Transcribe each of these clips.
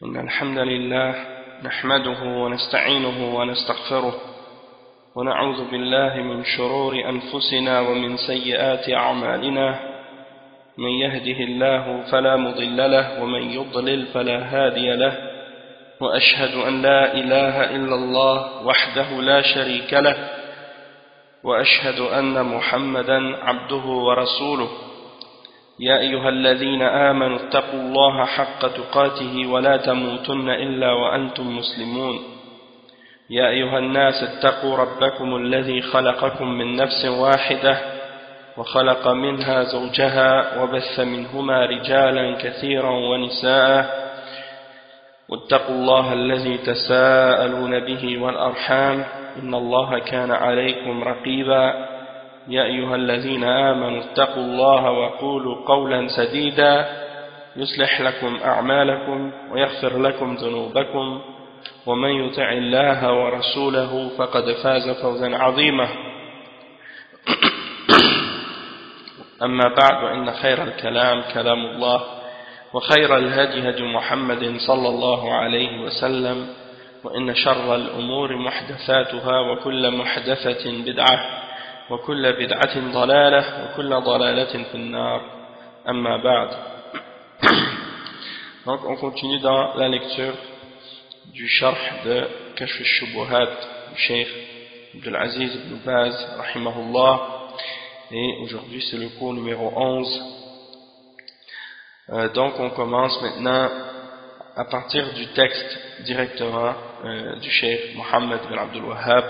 إن الحمد لله نحمده ونستعينه ونستغفره ونعوذ بالله من شرور أنفسنا ومن سيئات أعمالنا من يهده الله فلا مضل له ومن يضلل فلا هادي له وأشهد أن لا إله إلا الله وحده لا شريك له وأشهد أن محمدا عبده ورسوله يا أيها الذين آمنوا اتقوا الله حق تقاته ولا تموتن إلا وأنتم مسلمون يا أيها الناس اتقوا ربكم الذي خلقكم من نفس واحدة وخلق منها زوجها وبث منهما رجالا كثيرا ونساء واتقوا الله الذي تساءلون به والأرحام إن الله كان عليكم رقيبا يا أيها الذين آمنوا اتقوا الله وقولوا قولا سديدا يصلح لكم أعمالكم ويغفر لكم ذنوبكم ومن يطع الله ورسوله فقد فاز فوزا عظيما أما بعد وإن خير الكلام كلام الله وخير الهدي هدي محمد صلى الله عليه وسلم وإن شر الأمور محدثاتها وكل محدثة بدعة وكل بدعة ضلالة وكل ضلالة في النار أما بعد. Donc on continue dans la lecture du sharh de Kashf al-Shubuhat du Cheikh Abdul Aziz ibn Baz rahimahullah, et aujourd'hui c'est le cours numéro 11. Donc on commence maintenant à partir du texte directement du Cheikh Mohammed bin Abdul Wahhab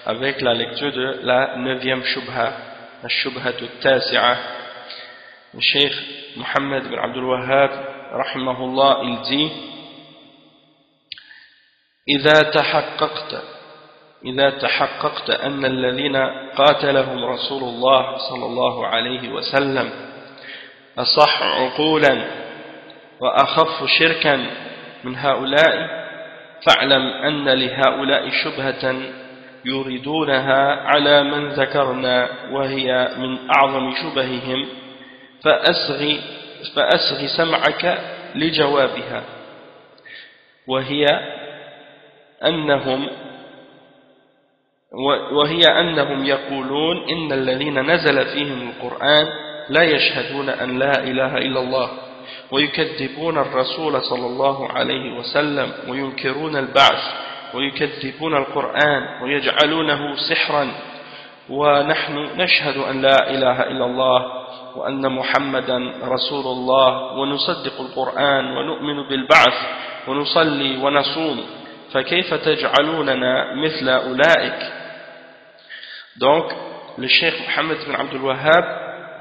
avec la lecture de la 9e Shubha, la Shubha al-Tasi'a. Le Cheikh Mohammed bin Abdul Wahhab rahimahullah, il dit: إذا تحققت أن الذين قاتلهم رسول الله صلى الله عليه وسلم أصح عقولا وأخف شركا من هؤلاء فاعلم أن لهؤلاء شبهة يريدونها على من ذكرنا وهي من أعظم شبههم فأسغ سمعك لجوابها، وهي أنهم يقولون إن الذين نزل فيهم القرآن لا يشهدون أن لا إله إلا الله ويكذبون الرسول صلى الله عليه وسلم وينكرون البعث ويكذبون القرآن ويجعلونه سحرا، ونحن نشهد أن لا إله إلا الله وأن محمدا رسول الله ونصدق القرآن ونؤمن بالبعث ونصلي ونصوم فكيف تجعلوننا مثل أولئك. Donc le Cheikh Mohammed bin Abdul Wahhab,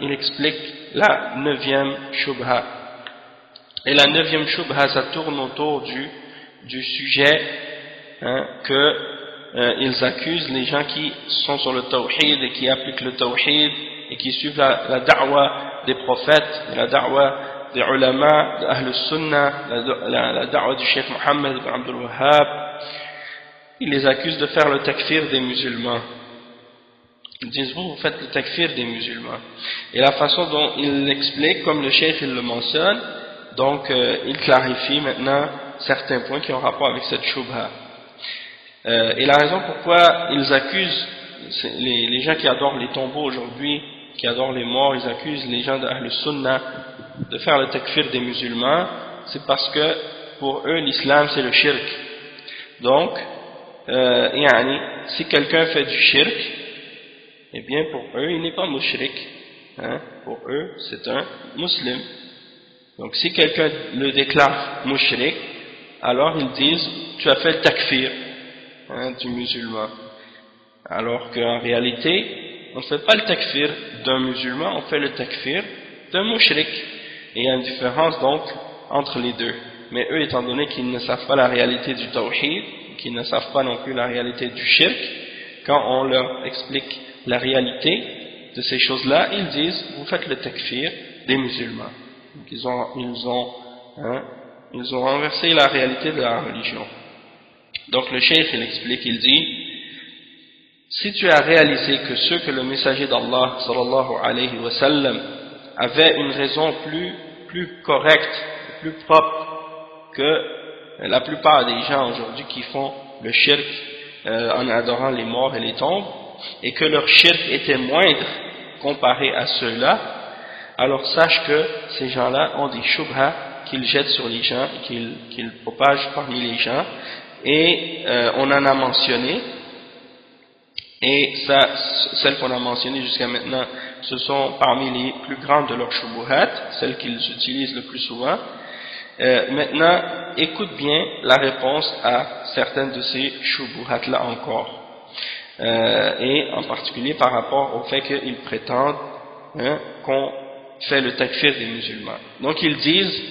il explique la 9e Shubha. Et la 9e Shubha, ça tourne autour du sujet qu'ils accusent les gens qui sont sur le tawhid et qui appliquent le tawhid et qui suivent la da'wa des prophètes, la da'wa des ulama, de Ahl al-Sunnah, la da'wa du Cheikh Mohammed bin Abdul Wahhab. Ils les accusent de faire le takfir des musulmans. Ils disent: vous faites le takfir des musulmans. Et la façon dont ils l'expliquent, comme le Cheikh il le mentionne, donc il clarifie maintenant certains points qui ont rapport avec cette shubha. Et la raison pourquoi ils accusent les gens qui adorent les tombeaux aujourd'hui, qui adorent les morts, ils accusent les gens de Ahl Sunnah de faire le takfir des musulmans, c'est parce que pour eux l'islam c'est le shirk. Donc si quelqu'un fait du shirk, eh bien pour eux il n'est pas mushrik, pour eux c'est un musulman. Donc si quelqu'un le déclare mushrik, alors ils disent: tu as fait le takfir du musulman. Alors qu'en réalité, on ne fait pas le takfir d'un musulman, on fait le takfir d'un mushrik. Et il y a une différence donc entre les deux. Mais eux, étant donné qu'ils ne savent pas la réalité du tawhid, qu'ils ne savent pas non plus la réalité du shirk, quand on leur explique la réalité de ces choses-là, ils disent: vous faites le takfir des musulmans. Donc ils ont renversé la réalité de la religion. Donc le cheikh il explique, il dit: si tu as réalisé que ceux que le messager d'Allah sallallahu alayhi wa sallam avait une raison plus correcte, plus propre que la plupart des gens aujourd'hui qui font le shirk en adorant les morts et les tombes, et que leur shirk était moindre comparé à ceux-là, alors sache que ces gens-là ont des shubha qu'ils jettent sur les gens, qu'ils propagent parmi les gens, et on en a mentionné, et ça, celles qu'on a mentionnées jusqu'à maintenant, ce sont parmi les plus grandes de leurs shubuhat, celles qu'ils utilisent le plus souvent. Maintenant, écoute bien la réponse à certaines de ces shubuhat-là encore. Et en particulier par rapport au fait qu'ils prétendent qu'on fait le takfir des musulmans. Donc ils disent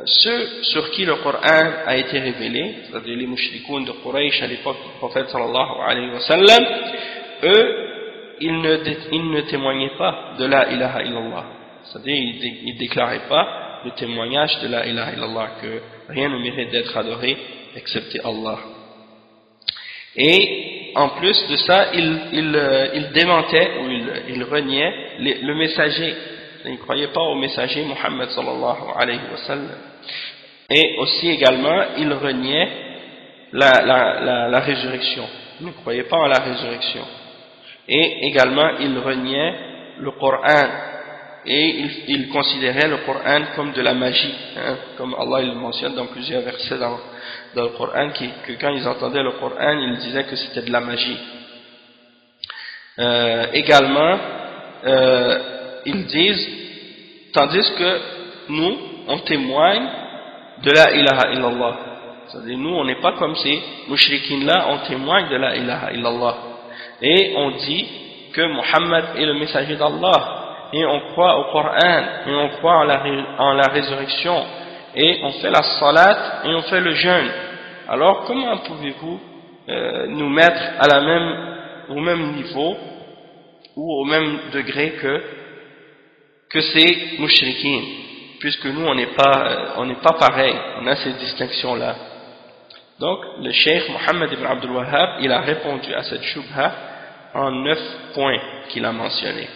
ceux sur qui le Coran a été révélé, c'est-à-dire les mushrikoun de Quraysh à l'époque du prophète sallallahu alayhi wa sallam, eux, ils ne témoignaient pas de la ilaha illallah, c'est-à-dire ils ne déclaraient pas le témoignage de la ilaha illallah, que rien ne mérite d'être adoré excepté Allah. Et en plus de ça, ils démentaient ou ils reniaient le messager. Ils ne croyaient pas au messager Muhammad sallallahu alayhi wa sallam. Et aussi également, ils reniaient la résurrection. Ils ne croyaient pas en la résurrection. Et également, ils reniaient le Coran. Et ils considéraient le Coran comme de la magie. Comme Allah il le mentionne dans plusieurs versets dans le Coran, que quand ils entendaient le Coran, ils disaient que c'était de la magie. Également, ils disent, tandis que nous, on témoigne de la ilaha illallah. C'est-à-dire, nous, on n'est pas comme ces mushrikines-là, on témoigne de la ilaha illallah. Et on dit que Muhammad est le messager d'Allah. Et on croit au Coran, et on croit en la résurrection, et on fait la salat, et on fait le jeûne. Alors, comment pouvez-vous nous mettre au même niveau, ou au même degré que ces mushrikines, puisque nous, on n'est pas pareil, on a ces distinctions-là. Donc, le cheikh Mohammed ibn Abdul Wahhab, il a répondu à cette shubha en 9 points qu'il a mentionnés.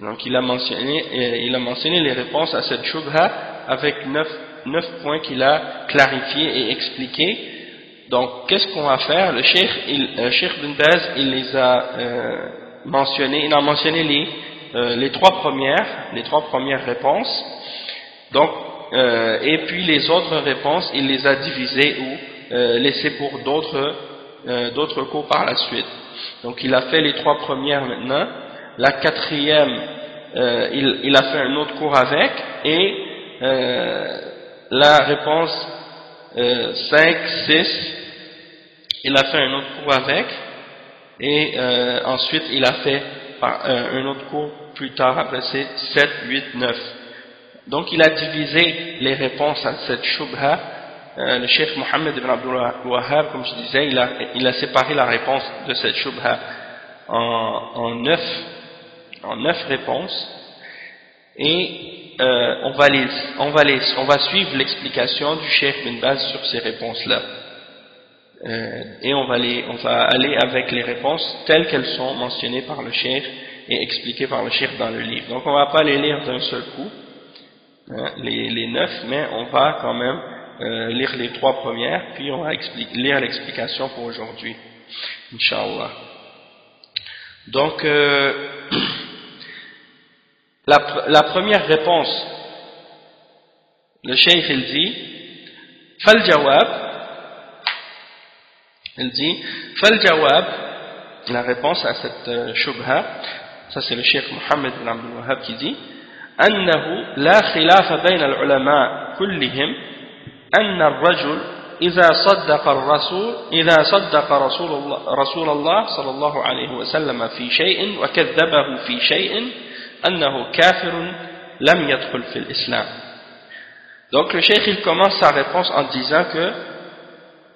Donc il a mentionné les réponses à cette shubha avec 9 points qu'il a clarifiés et expliqués. Donc qu'est-ce qu'on va faire? Le Cheikh Bin Baz, il les a mentionnés, il a mentionné les trois premières réponses. Donc et puis les autres réponses, il les a divisées ou laissées pour d'autres cours par la suite. Donc il a fait les 3 premières maintenant. La 4e, il a fait un autre cours avec, et la réponse 5, 6, il a fait un autre cours avec, et ensuite il a fait un autre cours plus tard, après c'est 7, 8, 9. Donc il a divisé les réponses à cette shubha. Le cheikh Mohammed ibn Abdul Wahhab, comme je disais, il a séparé la réponse de cette shubha en 9 réponses, et on va suivre l'explication du Cheikh Bin Baz sur ces réponses-là, et on va aller avec les réponses telles qu'elles sont mentionnées par le Cheikh et expliquées par le Cheikh dans le livre. Donc on va pas les lire d'un seul coup, les 9, mais on va quand même lire les 3 premières, puis on va lire l'explication pour aujourd'hui, Inch'Allah. Donc la première réponse, le cheikh il dit Fal-Jawab, la réponse à cette shubha, ça c'est le cheikh Mohammed bin Abdul Wahhab qui dit أنه لا خلاف بين العلماء كلهم أن الرجل إذا صدق رسول الله صلى الله عليه وسلم في شيء وكذبه في شيء أنه كافر لم يدخل في الإسلام. Donc le cheikh il commence sa réponse en disant que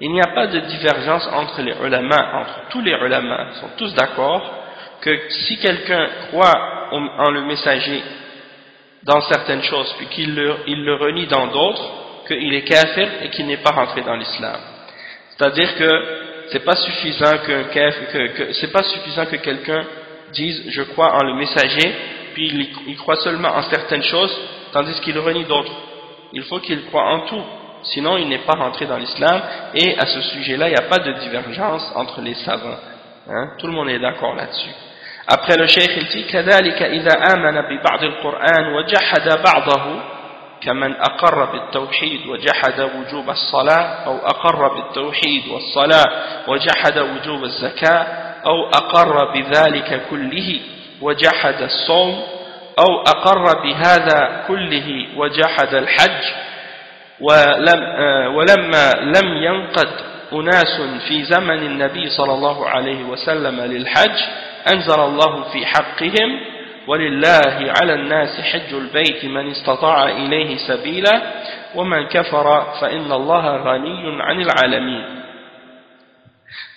il n'y a pas de divergence entre les ulama, entre tous les ulama, ils sont tous d'accord que si quelqu'un croit en le messager dans certaines choses puis qu'il le renie dans d'autres, qu'il est kafir et qu'il n'est pas rentré dans l'islam. C'est-à-dire que c'est pas suffisant que quelqu'un dise je crois en le messager puis il croit seulement en certaines choses tandis qu'il renie d'autres. il faut qu'il croie en tout, sinon il n'est pas rentré dans l'islam. Et à ce sujet-là, il n'y a pas de divergence entre les savants, hein? Tout le monde est d'accord là-dessus. Après le cheikh il dit كذلك إذا آمن ببعض القرآن وجحد بعضه كمن أقر بالتوحيد وجحد وجوب الصلاة أو أقر بالتوحيد والصلاة وجحد وجوب الزكاة أو أقر بذلك كله وجحد الصوم أو أقر بهذا كله وجحد الحج ولما لم ينقد أناس في زمن النبي صلى الله عليه وسلم للحج أنزل الله في حقهم ولله على الناس حج البيت من استطاع إليه سبيلا ومن كفر فإن الله غني عن العالمين.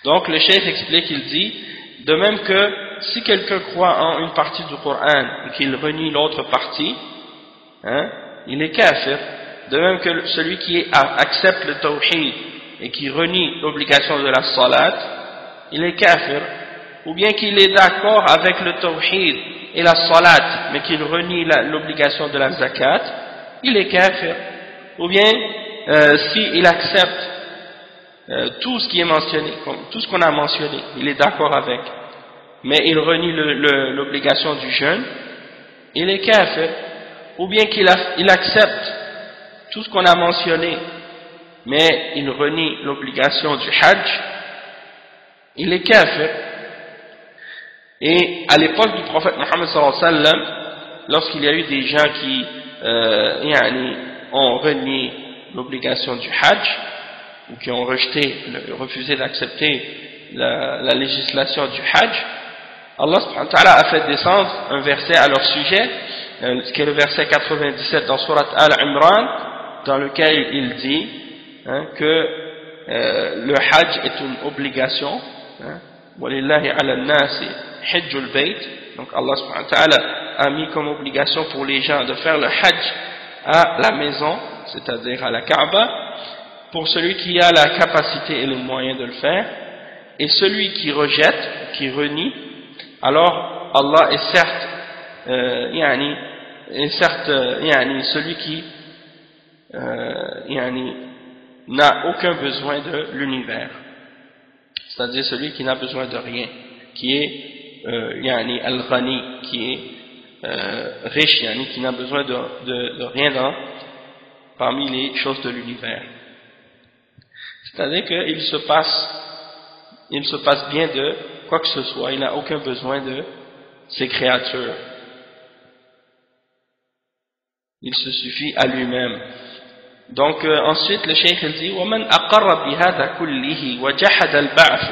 Donc le cheikh explique, il dit, de même que si quelqu'un croit en une partie du Coran et qu'il renie l'autre partie, hein, il est kafir. De même que celui qui accepte le tawhid et qui renie l'obligation de la salat, il est kafir. Ou bien qu'il est d'accord avec le tawhid et la salat, mais qu'il renie l'obligation de la zakat, il est kafir. Ou bien, s'il accepte tout ce qui est mentionné, tout ce qu'on a mentionné, il est d'accord avec, mais il renie l'obligation du jeûne, il est kafir. Ou bien qu'il accepte tout ce qu'on a mentionné, mais il renie l'obligation du hajj, il est kafir. Et à l'époque du prophète Mohammed sallallahu alayhi wa sallam, lorsqu'il y a eu des gens qui ont renié l'obligation du hajj, ou qui ont refusé d'accepter la législation du hajj, Allah subhanahu wa ta'ala a fait descendre un verset à leur sujet, qui est le verset 97 dans Surat Al-Imran, dans lequel il dit que le hajj est une obligation, walillahi ala nasi hajjul bayt, donc Allah subhanahu wa ta'ala a mis comme obligation pour les gens de faire le hajj à la maison, c'est-à-dire à la Kaaba, pour celui qui a la capacité et les moyens de le faire. Et celui qui rejette, qui renie, alors Allah est certes celui qui n'a aucun besoin de l'univers, c'est-à-dire celui qui n'a besoin de rien, qui est al-ghani, qui est riche, qui n'a besoin de rien parmi les choses de l'univers. C'est-à-dire qu'il se passe bien de quoi que ce soit, il n'a aucun besoin de ses créatures. Il se suffit à lui-même. Donc ensuite le cheikh il dit ومن أقر بهذا كله وجحد البعث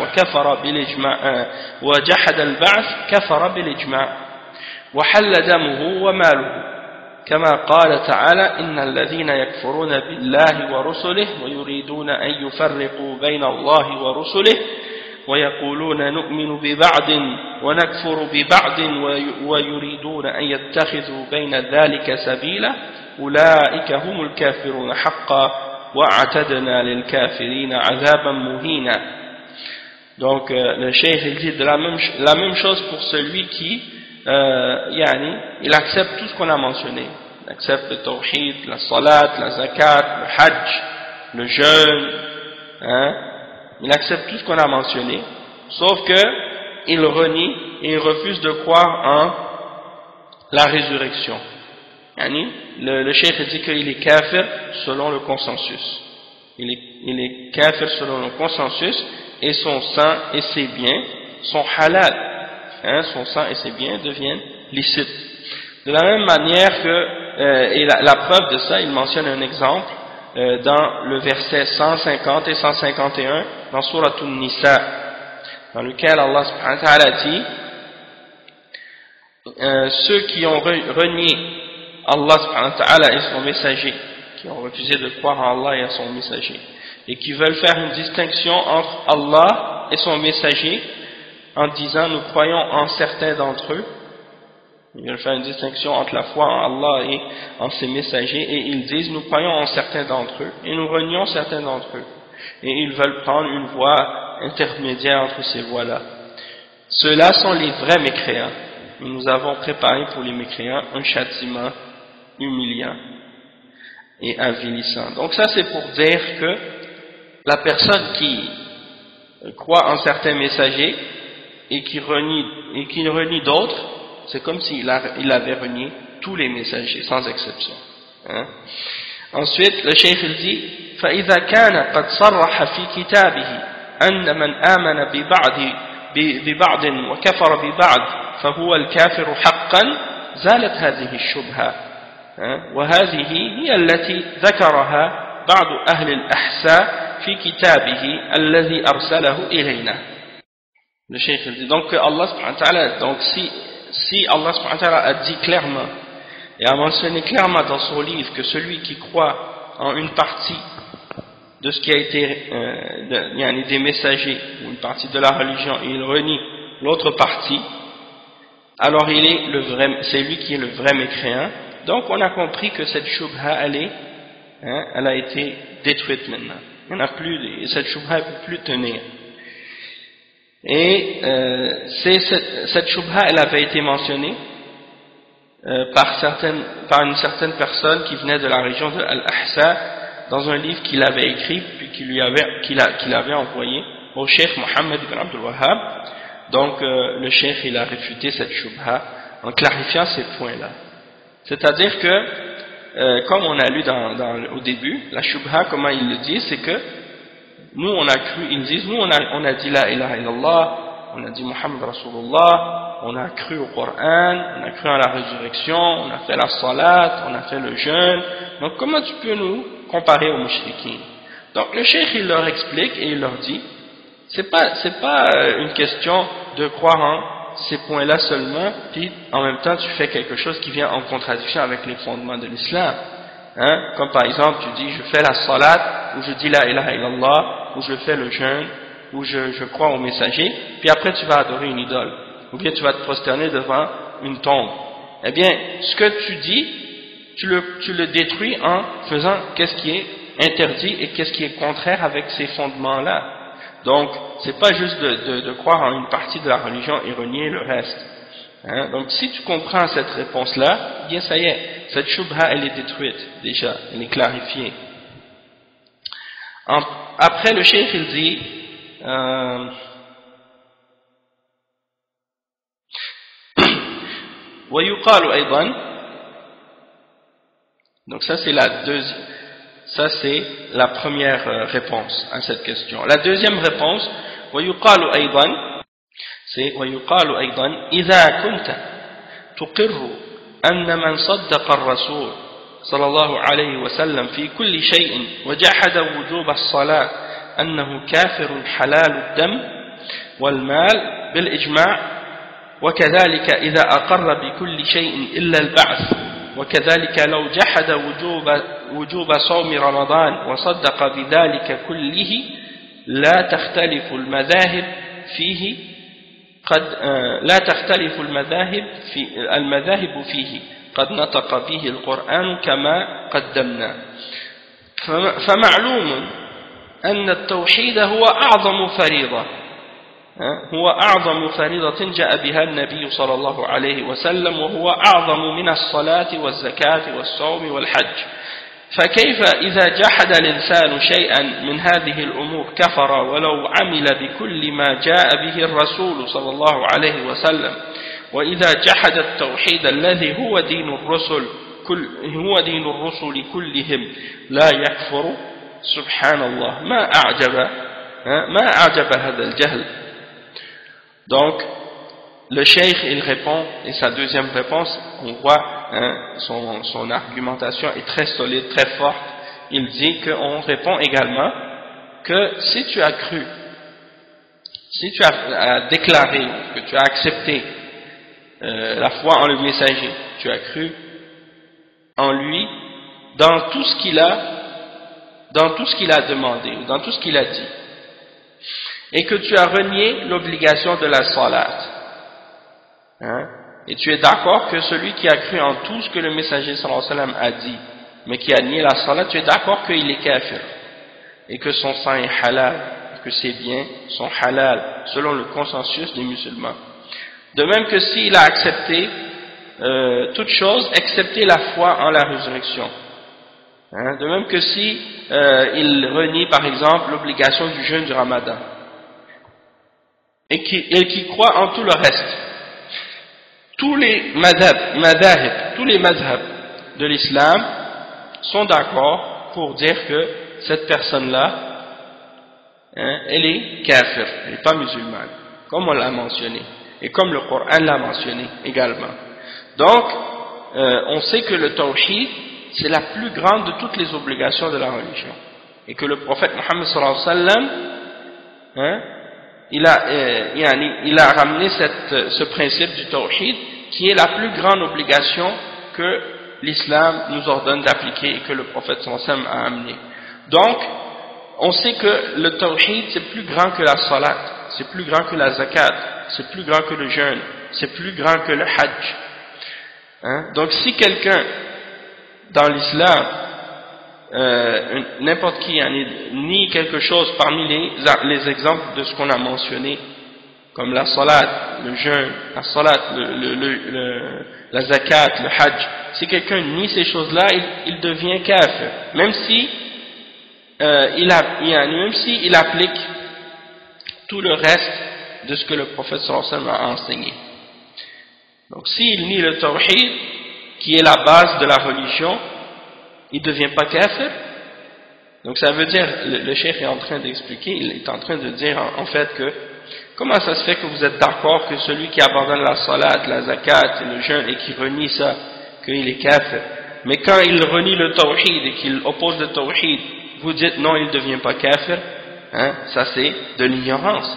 كفر بالإجماع وحل دمه وماله كما قال تعالى إن الذين يكفرون بالله ورسله ويريدون أن يفرقوا بين الله ورسله ويقولون نؤمن ببعض ونكفر ببعض ويريدون أن يتخذوا بين ذلك سبيلا أولئك هم الكافرون حقا وأعتدنا للكافرين عذابا مهينا. Donc le cheikh il dit la même chose pour celui qui il accepte tout ce qu'on a mentionné. Il accepte le tawhid, la salat, la zakat, le hajj, le jeûne, il accepte tout ce qu'on a mentionné, sauf que il renie et il refuse de croire en la résurrection. Le cheikh dit qu'il est kafir selon le consensus. Il est kafir selon le consensus, et son sang et ses biens sont halal. Son sang et ses biens deviennent licites. De la même manière que, et la preuve de ça, il mentionne un exemple dans le verset 150 et 151 dans Surat An-Nisa, dans lequel Allah subhanahu wa ta'ala dit ceux qui ont renié Allah subhanahu wa ta'ala et son messager, qui ont refusé de croire en Allah et à son messager, et qui veulent faire une distinction entre Allah et son messager en disant nous croyons en certains d'entre eux. Ils veulent faire une distinction entre la foi en Allah et en ses messagers, et ils disent nous croyons en certains d'entre eux et nous renions certains d'entre eux, et ils veulent prendre une voie intermédiaire entre ces voies-là. Ceux-là sont les vrais mécréants. Nous avons préparé pour les mécréants un châtiment humiliant. et avilissant. Donc ça c'est pour dire que la personne qui croit en certains messagers et qui renie d'autres, c'est comme s'il avait renié tous les messagers sans exception. Hein? Ensuite le cheikh il dit فإذا كان قد صرح في كتابه أن من آمن ببعض وكفر ببعض فهو الكافر حقا زالت هذه الشبهة وهذه هي التي ذكرها بعض أهل الأحساء في كتابه الذي أرسله إلينا. Le cheikh dit donc que Allah subhanahu wa ta'ala, donc si Allah subhanahu wa ta'ala a dit clairement et a mentionné clairement dans son livre que celui qui croit en une partie de ce qui a été des messagers ou une partie de la religion et il renie l'autre partie, alors c'est lui qui est le vrai mécréant. Donc on a compris que cette shubha elle a été détruite maintenant. Il n'y en a plus, cette shubha ne peut plus tenir. Et cette shubha elle avait été mentionnée par une certaine personne qui venait de la région de Al-Ahsa dans un livre qu'il avait écrit puis qu'il avait envoyé au cheikh Mohammed ibn Abdul Wahhab. Donc le cheikh il a réfuté cette shubha en clarifiant ces points-là. C'est-à-dire que comme on a lu au début, la shubha, comment il le dit, c'est que nous on a cru, ils disent, nous on a dit la ilaha illallah, on a dit Muhammad Rasulullah, on a cru au Coran, on a cru à la résurrection, on a fait la salat, on a fait le jeûne. Donc comment tu peux nous comparer aux mushrikin? Donc le cheikh il leur explique et il leur dit, c'est pas une question de croire en ces points-là seulement, puis en même temps tu fais quelque chose qui vient en contradiction avec les fondements de l'islam. Hein? Comme par exemple tu dis je fais la salat, ou je dis la ilaha illallah, ou je fais le jeûne, ou je crois au messager, puis après tu vas adorer une idole, ou bien tu vas te prosterner devant une tombe. Eh bien, ce que tu dis, tu le détruis en faisant qu'est-ce qui est interdit et qu'est-ce qui est contraire avec ces fondements-là. Donc, c'est pas juste de croire en une partie de la religion et renier le reste. Hein? Donc, si tu comprends cette réponse-là, bien ça y est, cette shubha elle est détruite déjà, elle est clarifiée. Après le cheikh il dit ويقال أيضا, donc ça c'est la première réponse à cette question. La deuxième réponse, ويقال أيضا, c'est ويقال أيضا إذا كنت تقر أن من صدق الرسول صلى الله عليه وسلم في كل شيء وجحد وجوب الصلاة أنه كافر حلال الدم والمال بالإجماع، وكذلك إذا أقر بكل شيء إلا البعث، وكذلك لو جحد وجوب صوم رمضان وصدق بذلك كله لا تختلف المذاهب فيه قد نطق به القرآن كما قدمنا. فمعلوم أن التوحيد هو أعظم فريضة جاء بها النبي صلى الله عليه وسلم، وهو أعظم من الصلاة والزكاة والصوم والحج. فكيف إذا جحد الإنسان شيئا من هذه الأمور كفر ولو عمل بكل ما جاء به الرسول صلى الله عليه وسلم؟ وإذا جحد التوحيد الذي هو دين الرسل كلهم لا يكفر. سبحان الله ما أعجب هذا الجهل. Donc le cheikh il répond, et sa deuxième réponse, on voit son argumentation est très solide, très forte. Il dit qu'on répond également que si tu as cru, si tu as déclaré, que tu as accepté la foi en le messager, tu as cru en lui dans tout ce qu'il a demandé, ou dans tout ce qu'il a dit, et que tu as renié l'obligation de la salat, hein, et tu es d'accord que celui qui a cru en tout ce que le messager sallallahu alayhi wa sallam a dit, mais qui a nié la salat, tu es d'accord qu'il est kafir, et que son sang est halal, que ses biens sont halal, selon le consensus des musulmans. De même que s'il a accepté toute chose, excepté la foi en la résurrection. Hein, de même que si il renie par exemple l'obligation du jeûne du Ramadan et qui croit en tout le reste. Tous les madhab, tous les madhab de l'islam sont d'accord pour dire que cette personne-là, hein, elle est kafir, elle n'est pas musulmane, comme on l'a mentionné, et comme le Coran l'a mentionné également. Donc, on sait que le tawhid, c'est la plus grande de toutes les obligations de la religion, et que le prophète Mohammed sallallahu alayhi wa sallam, hein, il a ramené ce principe du tawhid, qui est la plus grande obligation que l'islam nous ordonne d'appliquer et que le prophète sallallahu alayhi wa sallam a amené. Donc, on sait que le tawhid, c'est plus grand que la salat, c'est plus grand que la zakat, c'est plus grand que le jeûne, c'est plus grand que le hajj. Hein? Donc, si quelqu'un, dans l'islam, n'importe qui nie quelque chose parmi les exemples de ce qu'on a mentionné, comme la salat, le jeûne, la salat, la zakat, le hajj, si quelqu'un nie ces choses-là, il devient kafir, même si il applique tout le reste de ce que le prophète sallallahu alayhi wa sallam a enseigné. Donc s'il nie le tawhid, qui est la base de la religion, il ne devient pas kafir. Donc ça veut dire, le cheikh est en train d'expliquer, il est en train de dire en fait que, comment ça se fait que vous êtes d'accord que celui qui abandonne la salat, la zakat et le jeûne et qui renie ça, qu'il est kafir, mais quand il renie le tawhid et qu'il oppose le tawhid, vous dites non, il ne devient pas kafir, hein, ça c'est de l'ignorance.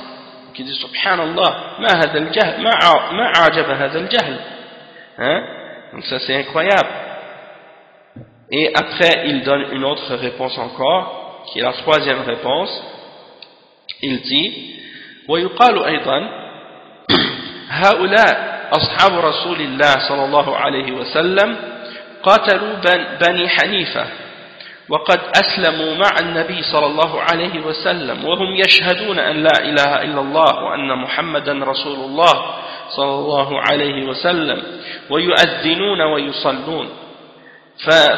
Qui dit subhanallah, ma a'jaba hadha al-jahl, hein, donc ça c'est incroyable. Et après il donne une autre réponse encore, qui est la troisième réponse. Il dit ويقال أيضا هؤلاء أصحاب رسول الله صلى الله عليه وسلم قاتلوا بني حنيفة وقد أسلموا مع النبي صلى الله عليه وسلم وهم يشهدون أن لا إله إلا الله وأن محمدا رسول الله صلى الله عليه وسلم ويؤذنون ويصلون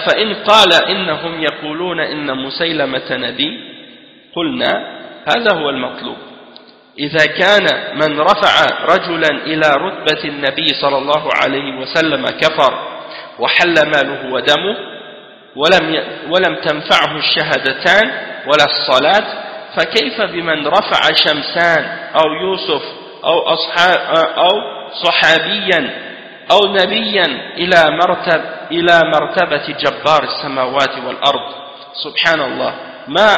فإن قال إنهم يقولون إن مسيلمة نبي قلنا هذا هو المطلوب. إذا كان من رفع رجلا إلى رتبة النبي صلى الله عليه وسلم كفر وحل ماله ودمه ولم تنفعه الشهادتان ولا الصلاة فكيف بمن رفع شمسان أو يوسف أو صحابيا أو نبيا إلى مرتبة جبار السماوات والأرض سبحان الله ما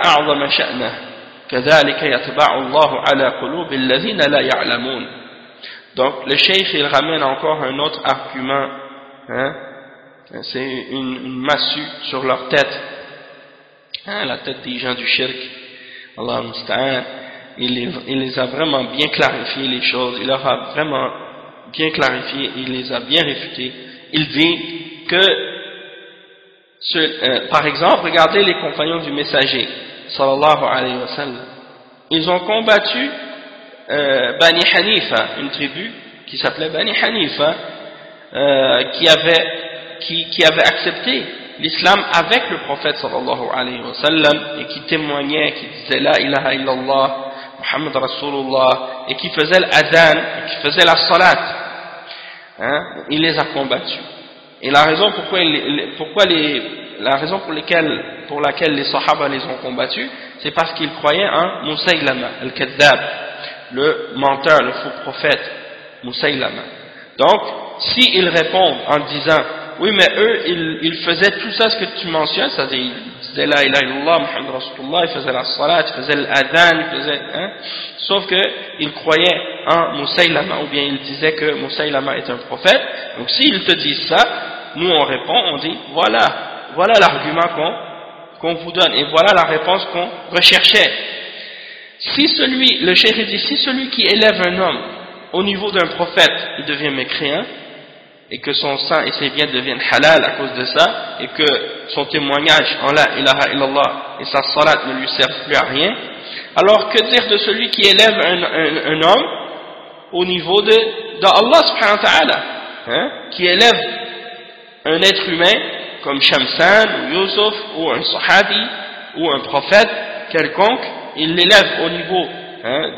أعظم شأنه كذلك يتبع الله على قلوب الذين لا يعلمون. Donc le cheikh il ramène encore un autre argument, hein? C'est une massue sur leur tête, hein, la tête des gens du shirk. Allah musta'an, il les a vraiment bien clarifié les choses, il leur a vraiment bien clarifié, il les a bien réfutés. Il dit que par exemple, regardez les compagnons du messager sallallahu alayhi wa sallam, ils ont combattu Bani Hanifa, une tribu qui s'appelait Bani Hanifa, qui avait accepté l'islam avec le prophète sallallahu alayhi wa sallam et qui témoignait, qui disait la ilaha illallah Muhammad Rasulullah et qui faisait l'adhan et qui faisait la salat, hein, il les a combattus. Et la raison pour laquelle les Sahaba les ont combattus, c'est parce qu'ils croyaient en Musaylama, al-Kadhab, le menteur, le faux prophète, Musaylama. Donc, s'ils répondent en disant, oui mais eux, ils faisaient tout ça ce que tu mentionnes, c'est-à-dire ils disaient la ilaha illallah, Muhammad Rasulullah, ils faisaient la salat, ils faisaient l'adhan, ils faisaient, hein, sauf qu'ils croyaient en Musaylama, ou bien ils disaient que Musaylama est un prophète. Donc s'ils te disent ça, nous on répond, on dit, voilà l'argument qu'on vous donne, et voilà la réponse qu'on recherchait. Le cheikh dit, si celui qui élève un homme au niveau d'un prophète, il devient mécréant, et que son sang et ses biens deviennent halal à cause de ça, et que son témoignage en la ilaha illallah et sa salat ne lui servent plus à rien, alors que dire de celui qui élève un homme au niveau de Allah subhanahu wa ta'ala, hein, qui élève un être humain comme Shamsan ou Yusuf ou un sahabi ou un prophète quelconque, il l'élève au niveau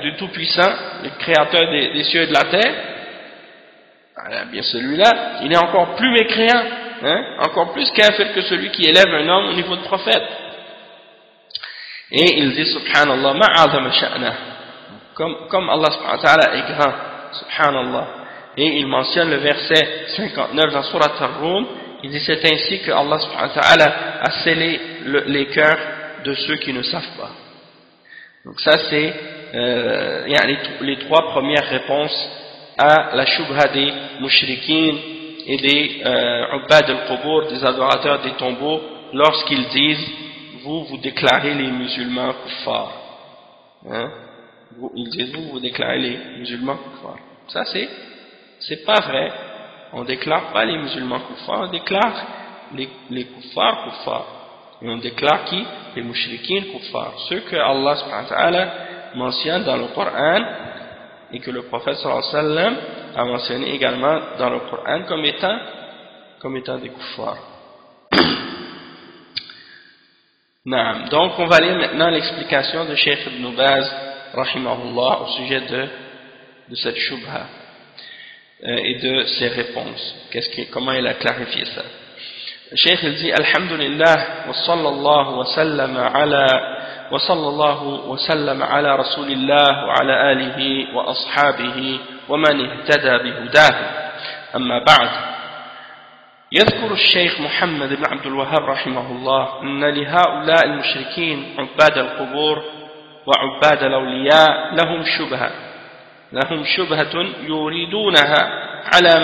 du Tout-Puissant, le créateur des cieux et de la terre, alors bien celui-là, il est encore plus mécréant, encore plus kafir que celui qui élève un homme au niveau de prophète. Et il dit subhanallah ma'azama sha'na, comme Allah subhanahu wa ta'ala est grand, subhanallah. Et il mentionne le verset 59 dans Surat Ar-Rum, il dit c'est ainsi que Allah subhanahu wa ta'ala a scellé les cœurs de ceux qui ne savent pas. Donc ça c'est les trois premières réponses à la shubha des mushrikines et des ubbad al-qubur, des adorateurs des tombeaux, lorsqu'ils disent vous déclarez les musulmans kuffar. Ils disent vous déclarez les musulmans kuffar. Ça c'est pas vrai. On déclare pas les musulmans kuffar, on déclare les kuffar kuffar. Et on déclare qui? Les mushrikines kuffar. Ceux que Allah subhanahu wa ta'ala mentionne dans le Coran et que le prophète sallallahu alayhi wa sallam a mentionné également dans le Coran comme étant des kuffar. Donc on va lire maintenant l'explication de Cheikh Ibn Baz rahimahullah au sujet de cette shubha et de ses réponses. Comment il a clarifié ça? Le Cheikh il dit alhamdulillah wa sallallahu wa sallam ala rasulillah wa ala alihi wa ashabihi wa man ihtada bihudahu. Amma ba'd. يذكر الشيخ محمد بن عبد الوهاب رحمه الله أن لهؤلاء المشركين عباد القبور وعباد الأولياء لهم شبهة يريدونها على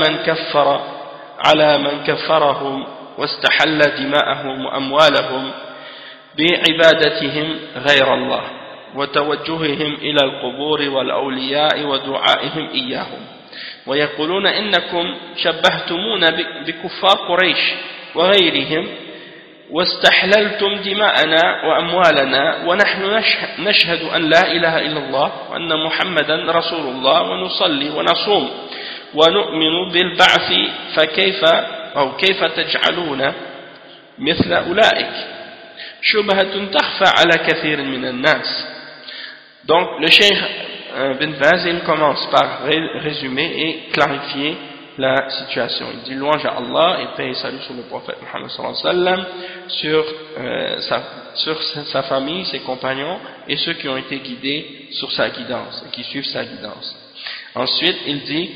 من كفرهم واستحل دماءهم وأموالهم بعبادتهم غير الله وتوجههم إلى القبور والأولياء ودعائهم إياهم ويقولون إنكم شبهتمونا بكفار قريش وغيرهم واستحللتم دماءنا وأموالنا ونحن نشهد أن لا إله إلا الله وأن محمدا رسول الله ونصلي ونصوم ونؤمن بالبعث كيف تجعلون مثل أولئك شبهة تخفى على كثير من الناس. Donc le Cheikh bin Baz il commence par résumer et clarifier la situation. Il dit louange à Allah et paix et salut sur le prophète Muhammad sallallahu alayhi wa sallam, sur sa famille, ses compagnons et ceux qui ont été guidés sur sa guidance et qui suivent sa guidance. Ensuite il dit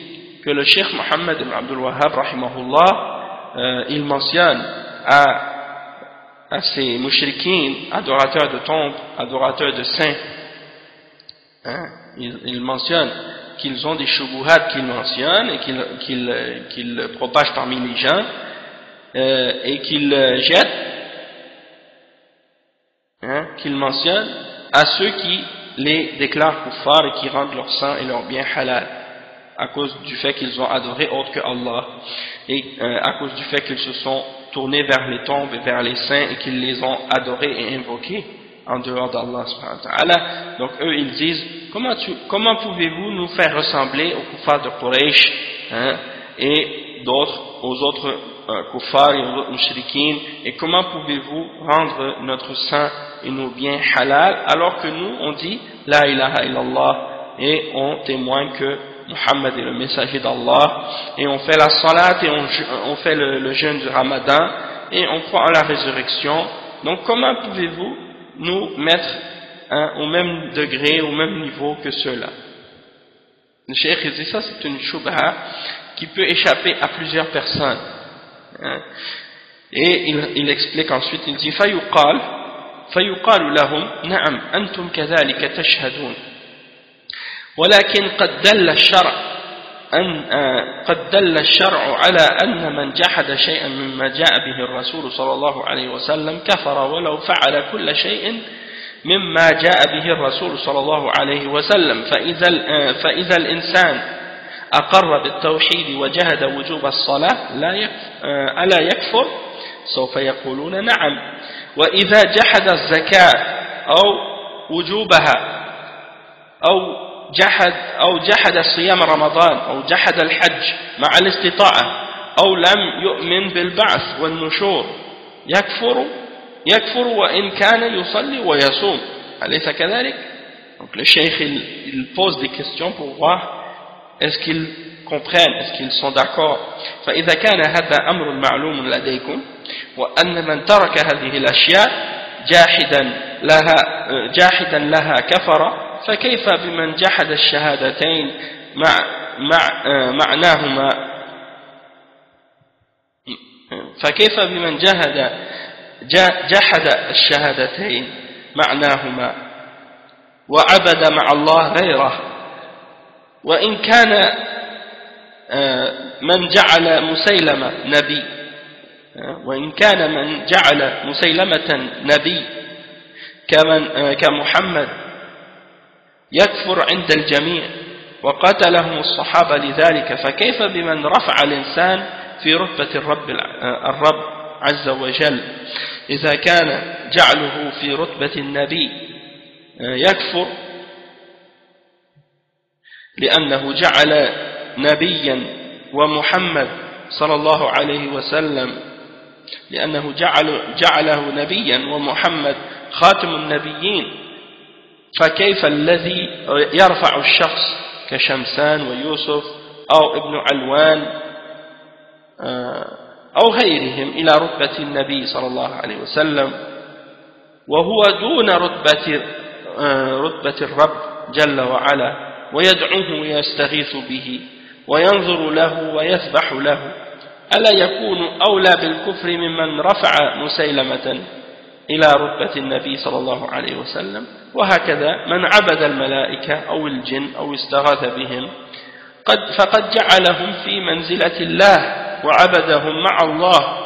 que le Cheikh Mohammed ibn Abdul Wahhab rahimahullah il mentionne à ces mushrikines, adorateurs de tombes, adorateurs de saints, il mentionne qu'ils ont des shubuhat qu'ils mentionnent et qu'ils propagent parmi les gens et qu'ils jettent, qu'ils mentionnent à ceux qui les déclarent kuffar et qui rendent leur sang et leur bien halal à cause du fait qu'ils ont adoré autre que Allah et à cause du fait qu'ils se sont tournés vers les tombes et vers les saints et qu'ils les ont adorés et invoqués en dehors d'Allah subhanahu wa ta'ala. Donc eux ils disent comment pouvez-vous nous faire ressembler aux kuffars de Quraysh et aux autres kuffars et aux autres mushrikines, et comment pouvez-vous rendre notre sang et nos biens halal alors que nous on dit la ilaha illallah et on témoigne que Muhammad est le messager d'Allah et on fait la salat et on fait le jeûne du Ramadan et on croit en la résurrection. Donc comment pouvez-vous nous mettre au même degré, au même niveau que ceux-là? Le Cheikh dit ça c'est une shubha qui peut échapper à plusieurs personnes. Et il explique ensuite, il dit فيقال لهم نعم أنتم كذلك تشهدون ولكن قد دل الشرع على أن من جحد شيئا مما جاء به الرسول صلى الله عليه وسلم كفر ولو فعل كل شيء مما جاء به الرسول صلى الله عليه وسلم فإذا الإنسان أقر بالتوحيد وجهد وجوب الصلاة ألا يكفر؟ سوف يقولون نعم. وإذا جحد الزكاة أو وجوبها أو جحد صيام رمضان أو جحد الحج مع الاستطاعة أو لم يؤمن بالبعث والنشور يكفر وإن كان يصلي ويصوم أليس كذلك؟ Donc le cheikh il pose des questions pour voir est-ce qu'ils comprennent, est-ce qu'ils sont d'accord. فإذا كان هذا أمر معلوم لديكم وأن من ترك هذه الأشياء جاحدا لها كفر فكيف بمن جحد الشهادتين معناهما فكيف بمن جحد الشهادتين معناهما وعبد مع الله غيره وإن كان من جعل مسيلمة نبي وإن كان من جعل مسيلمة نبي كمحمد يكفر عند الجميع وقتلهم الصحابة لذلك فكيف بمن رفع الإنسان في رتبة الرب عز وجل إذا كان جعله في رتبة النبي يكفر لأنه جعل نبيا ومحمد صلى الله عليه وسلم لأنه جعله نبيا ومحمد خاتم النبيين فكيف الذي يرفع الشخص كشمسان ويوسف أو ابن علوان أو غيرهم إلى رتبة النبي صلى الله عليه وسلم وهو دون رتبة الرب جل وعلا ويدعوه ويستغيث به وينظر له ويذبح له ألا يكون أولى بالكفر ممن رفع مسيلمة إلى رتبة النبي صلى الله عليه وسلم وهكذا من عبد الملائكة أو الجن أو استغاث بهم فقد جعلهم في منزلة الله وعبدهم مع الله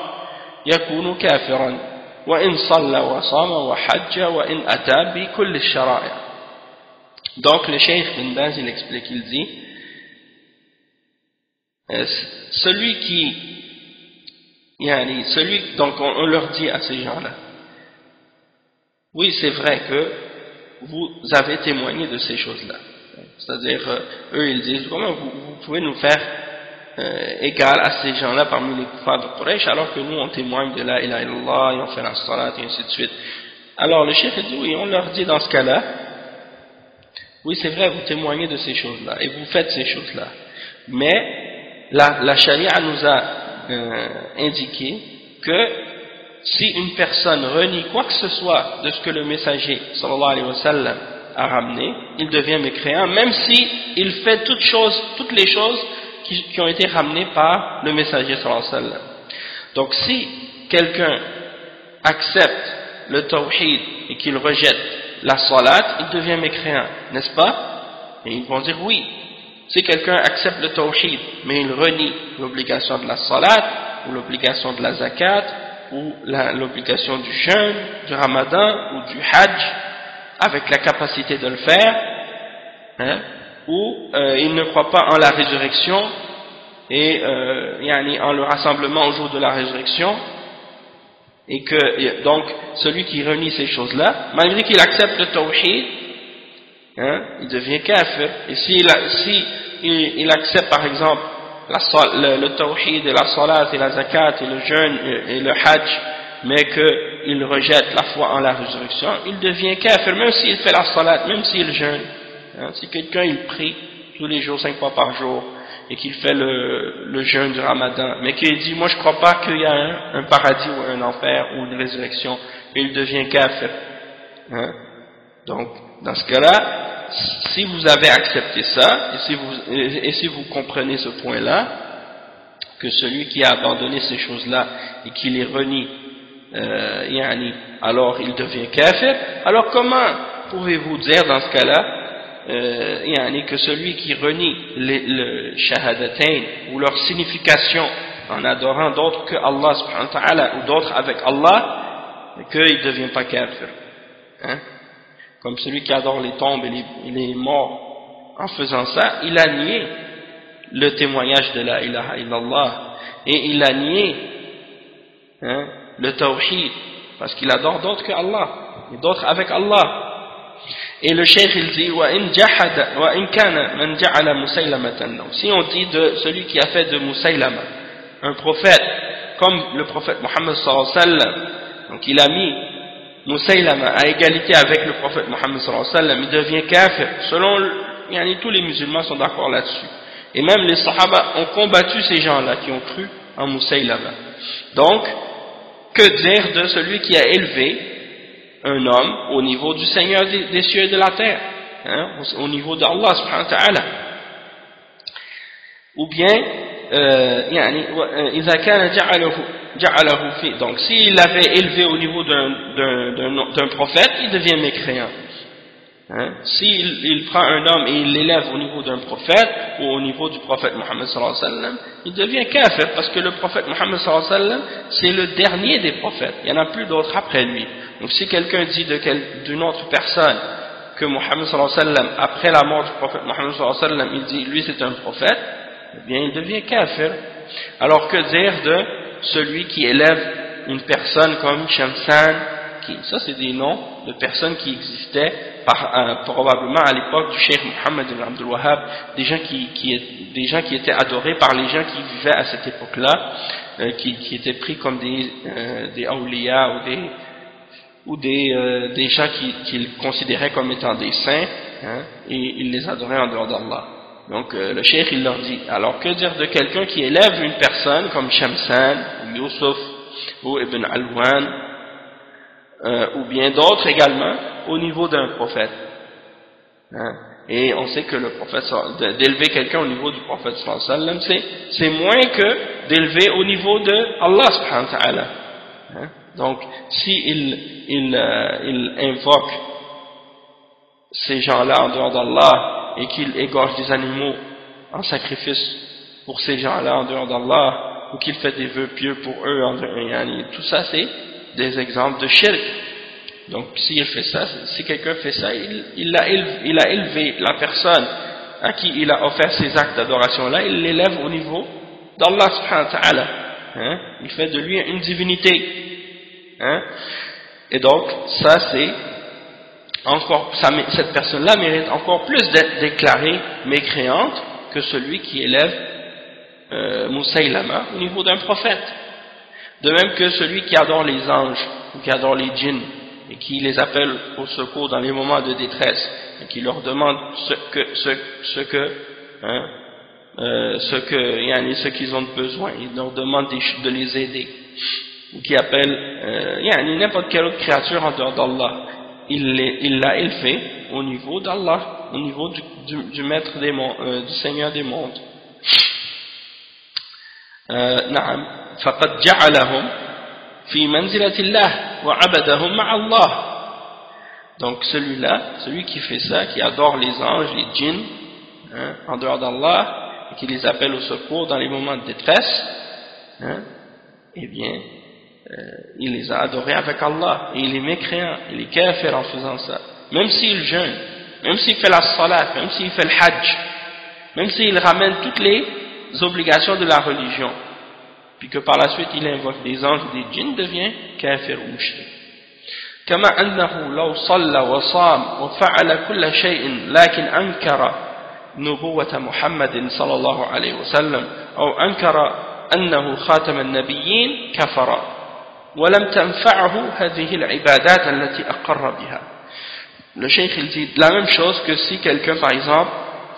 يكون كافرا وإن صلى وصام وحج وإن أتى بكل الشرائع. Donc le cheikh Ibn Baz il explique, il dit donc on leur dit à ces gens-là, oui c'est vrai que vous avez témoigné de ces choses-là, c'est-à-dire eux ils disent comment vous pouvez nous faire égal à ces gens-là parmi les kuffars de Quraysh alors que nous on témoigne de la ilaha illallah et on fait la salat et ainsi de suite. Alors le cheikh dit oui, on leur dit dans ce cas-là, oui c'est vrai vous témoignez de ces choses-là et vous faites ces choses-là, mais la charia nous a indiqué que si une personne renie quoi que ce soit de ce que le messager sallallahu alayhi wa sallam a ramené, il devient mécréant même si il fait toutes les choses qui ont été ramenées par le messager sallallahu alayhi wa sallam. Donc si quelqu'un accepte le tawhid et qu'il rejette la salat, il devient mécréant, n'est-ce pas? Et ils vont dire oui. Si quelqu'un accepte le tawhid mais il renie l'obligation de la salat ou l'obligation de la zakat ou l'obligation du jeûne, du ramadan ou du hajj avec la capacité de le faire, hein, ou il ne croit pas en la résurrection et en le rassemblement au jour de la résurrection, et que donc celui qui renie ces choses-là, malgré qu'il accepte le tawhid, hein, il devient kafir. Et il accepte par exemple le tawhid et la salat et la zakat et le jeûne et le hajj, mais qu'il rejette la foi en la résurrection, il devient kafir même s'il fait la salat, même s'il jeûne, hein. Si quelqu'un il prie tous les jours 5 fois par jour et qu'il fait le jeûne du ramadan mais qu'il dit moi je crois pas qu'il y a un paradis ou un enfer ou une résurrection, il devient kafir, hein. Donc dans ce cas-là, si vous avez accepté ça et si vous comprenez ce point-là, que celui qui a abandonné ces choses-là et qui les renie, alors il devient kafir, alors comment pouvez-vous dire dans ce cas-là que celui qui renie le shahadatain ou leur signification en adorant d'autres que Allah subhanahu wa ta'ala ou d'autres avec Allah, qu'il ne devient pas kafir, hein? Comme celui qui adore les tombes et les morts, en faisant ça, il a nié le témoignage de la ilaha illallah et il a nié, hein, le tawhid parce qu'il adore d'autres que Allah et d'autres avec Allah. Et le cheikh il dit si on dit de celui qui a fait de Musaylama un prophète, comme le prophète Mohammed sallallahu alayhi wa sallam, donc il a mis Musaylama à égalité avec le prophète Mohammed sallallahu alayhi wa sallam, il devient kafir. Selon tous les musulmans sont d'accord là-dessus. Et même les Sahaba ont combattu ces gens-là qui ont cru en Musaylama. Donc, que dire de celui qui a élevé un homme au niveau du Seigneur des cieux et de la terre, au niveau d'Allah subhanahu wa ta'ala? Ou bien, donc s'il l'avait élevé au niveau d'un prophète, il devient mécréant. S'il prend un homme et il l'élève au niveau d'un prophète ou au niveau du prophète Mohammed sallallahu alayhi wa sallam, il devient kafir, parce que le prophète Mohammed sallallahu alayhi wa sallam, c'est le dernier des prophètes, il n'y en a plus d'autres après lui. Donc si quelqu'un dit d'une autre personne que Mohammed sallallahu alayhi wa sallam, après la mort du prophète Mohammed sallallahu alayhi wa sallam, il dit lui c'est un prophète, eh bien il devient kafir. Alors que dire de celui qui élève une personne comme Shamsan, ça c'est des noms de personnes qui existaient probablement à l'époque du Cheikh Mohammed ibn Abdul Wahhab, des gens qui étaient adorés par les gens qui vivaient à cette époque-là, qui étaient pris comme des awliya ou des gens qu'ils considéraient comme étant des saints, et ils les adoraient en dehors d'Allah. Donc le Cheikh il leur dit, alors que dire de quelqu'un qui élève une personne comme Shamsan, ou Yusuf, ou Ibn Alwan, ou bien d'autres également, au niveau d'un prophète. Et on sait que le prophète, d'élever quelqu'un au niveau du prophète sallallahu alayhi wa sallam, c'est moins que d'élever au niveau de Allah subhanahu wa ta'ala. Donc, si il invoque ces gens-là en dehors d'Allah et qu'il égorge des animaux en sacrifice pour ces gens-là en dehors d'Allah, ou qu'il fait des vœux pieux pour eux, tout ça c'est des exemples de shirk. Donc s'il fait ça, si quelqu'un fait ça, il a élevé la personne à qui il a offert ces actes d'adoration-là, il l'élève au niveau d'Allah subhanahu wa ta'ala. Il fait de lui une divinité. Et donc ça c'est encore, cette personne-là mérite encore plus d'être déclarée mécréante que celui qui élève Musaylama au niveau d'un prophète. De même que celui qui adore les anges ou qui adore les djinns et qui les appelle au secours dans les moments de détresse et qui leur demande ce qu'ils ont besoin, il leur demande de les aider, ou qui appelle n'importe quelle autre créature en dehors d'Allah, il l'a élevé au niveau d'Allah, au niveau du maître des mondes, du Seigneur des mondes. نعم فقد جعلهم في منزلة الله وعبدهم مع الله. Donc celui qui fait ça, qui adore les anges, les djinns, en dehors d'Allah, et qui les appelle au secours dans les moments de détresse, eh bien, il les a adorés avec Allah, et il est mécréant, il est kafir en faisant ça. Même s'il jeûne, même s'il fait la salat, même s'il fait le hajj, même s'il ramène toutes les obligations de la religion, puis que par la suite il invoque des anges ou des djinns, devient kafir ou mushrik. كما أنه لو صلى وصام وفعل كل شيء لكن أنكر نبوة محمد صلى الله عليه وسلم أو أنكر أنه خاتم النبيين كفر ولم تنفعه هذه العبادات التي أقر بها. Le cheikh il dit la même chose que si quelqu'un par exemple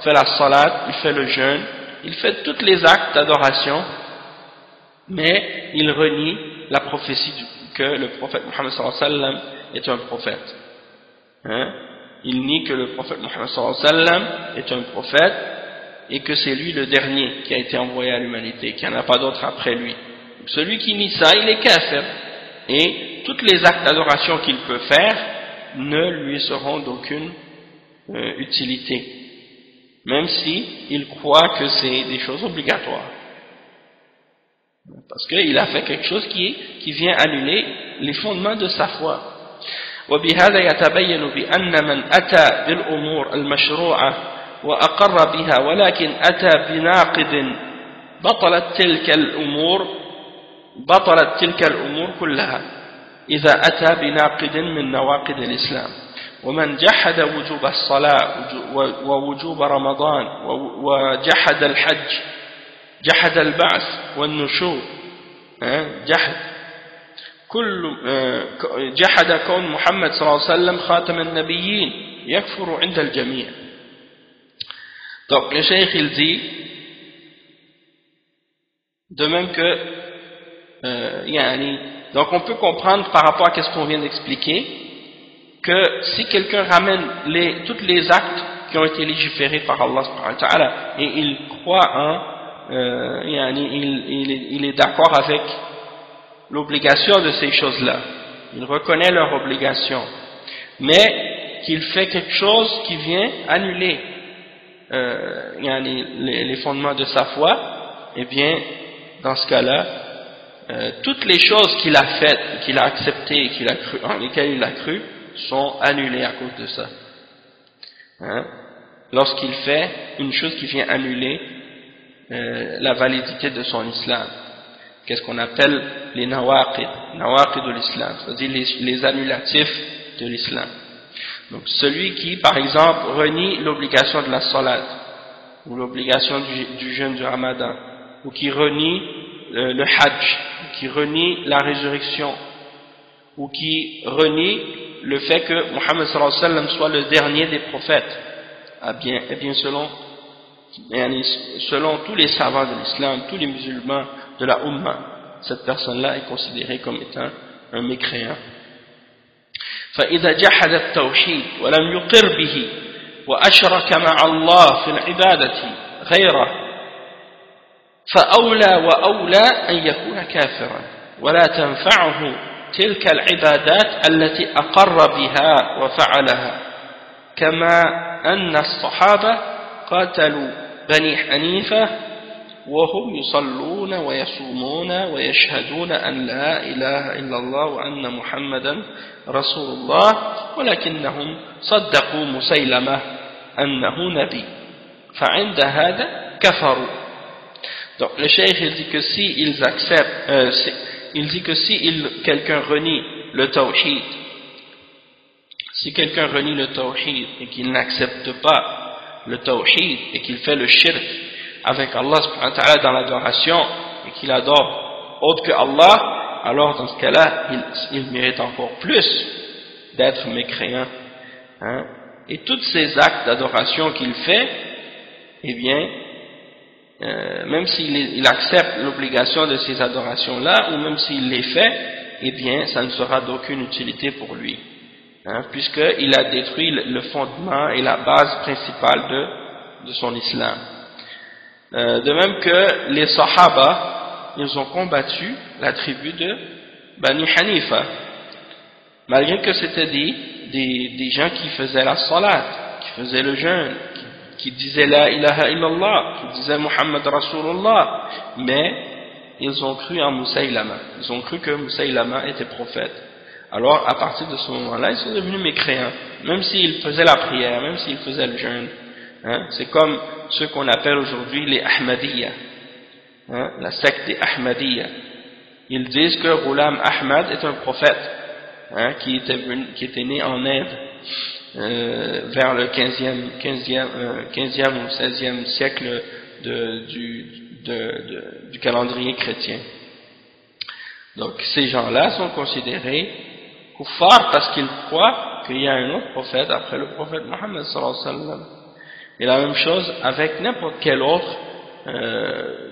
fait la salat, il fait le jeûne, il fait tous les actes d'adoration, mais il renie la prophétie que le prophète Mohammed sallallahu alayhi wa sallam est un prophète. Il nie que le prophète Mohammed sallallahu alayhi wa sallam est un prophète et que c'est lui le dernier qui a été envoyé à l'humanité, qu'il n'y en a pas d'autre après lui. Donc, celui qui nie ça, il est kafir. Et tous les actes d'adoration qu'il peut faire ne lui seront d'aucune utilité, même si il croit que c'est des choses obligatoires, parce qu'il a fait quelque chose qui vient annuler les fondements de sa foi. وبهذا يتبين بأن من أتى بالأمور المشروعة وأقر بها ولكن أتى بناقض بطلت تلك الأمور كلها إذا أتى بناقض من نواقض الإسلام. ومن جحد وجوب الصلاة ووجوب رمضان وجحد الحج جحد البعث والنشور جحد كل جحد كون محمد صلى الله عليه وسلم خاتم النبيين يكفر عند الجميع. Donc le cheikh il dit de même que donc on peut comprendre par rapport à ce qu'on vient d'expliquer que si quelqu'un ramène tous les actes qui ont été légiférés par Allah subhanahu wa ta'ala et il croit il est d'accord avec l'obligation de ces choses-là, il reconnaît leur obligation, mais qu'il fait quelque chose qui vient annuler les fondements de sa foi, eh bien dans ce cas-là toutes les choses qu'il a faites, qu'il a acceptées, en lesquelles il a cru sont annulées à cause de ça. Lorsqu'il fait une chose qui vient annuler la validité de son islam, qu'est-ce qu'on appelle les nawaqid de l'islam, c'est-à-dire les annulatifs de l'islam. Donc celui qui par exemple renie l'obligation de la salat ou l'obligation du jeûne du ramadan, ou qui renie le hajj, ou qui renie la résurrection, ou qui renie le fait que Muhammad sallallahu alayhi wa sallam soit le dernier des prophètes, eh bien selon tous les savants de l'islam, tous les musulmans de la Ummah, cette personne-là est considérée comme étant un mécréant. فإذا جحد التوحيد ولم يقر به وأشرك مع الله في العبادة غيره فأولى وأولى أن يكون كافرا ولا تنفعه تلك العبادات التي أقر بها وفعلها كما أن الصحابة قاتلوا بني حنيفة وهم يصلون ويصومون ويشهدون أن لا إله إلا الله وأن محمدا رسول الله ولكنهم صدقوا مسيلمة أنه نبي فعند هذا كفروا. Donc le cheikh il dit que si ils acceptent, il dit que si quelqu'un renie le tawhid, si quelqu'un renie le tawhid et qu'il n'accepte pas le tawhid et qu'il fait le shirk avec Allah subhanahu wa ta'ala dans l'adoration et qu'il adore autre que Allah, alors dans ce cas-là il mérite encore plus d'être mécréant, et tous ces actes d'adoration qu'il fait, eh bien même s'il accepte l'obligation de ces adorations-là, ou même s'il les fait, eh bien ça ne sera d'aucune utilité pour lui, puisqu'il a détruit le fondement et la base principale de son islam. De même que les Sahaba, ils ont combattu la tribu de Bani Hanifa, malgré que c'était des gens qui faisaient la salat, qui faisaient le jeûne, qui disaient la ilaha illallah, qui disaient Muhammad Rasulullah, mais ils ont cru en Musaylama, ils ont cru que Musaylama était prophète. Alors à partir de ce moment-là, ils sont devenus mécréants, même s'ils faisaient la prière, même s'ils faisaient le jeûne. C'est comme ceux qu'on appelle aujourd'hui les Ahmadiyya, la secte des Ahmadiyya. Ils disent que Ghulam Ahmad est un prophète, qui était né en Inde vers le 15e ou 16e siècle du calendrier chrétien. Donc ces gens-là sont considérés kuffar parce qu'ils croient qu'il y a un autre prophète après le prophète Mohammed sallallahu alayhi wa sallam. Et la même chose avec n'importe quel autre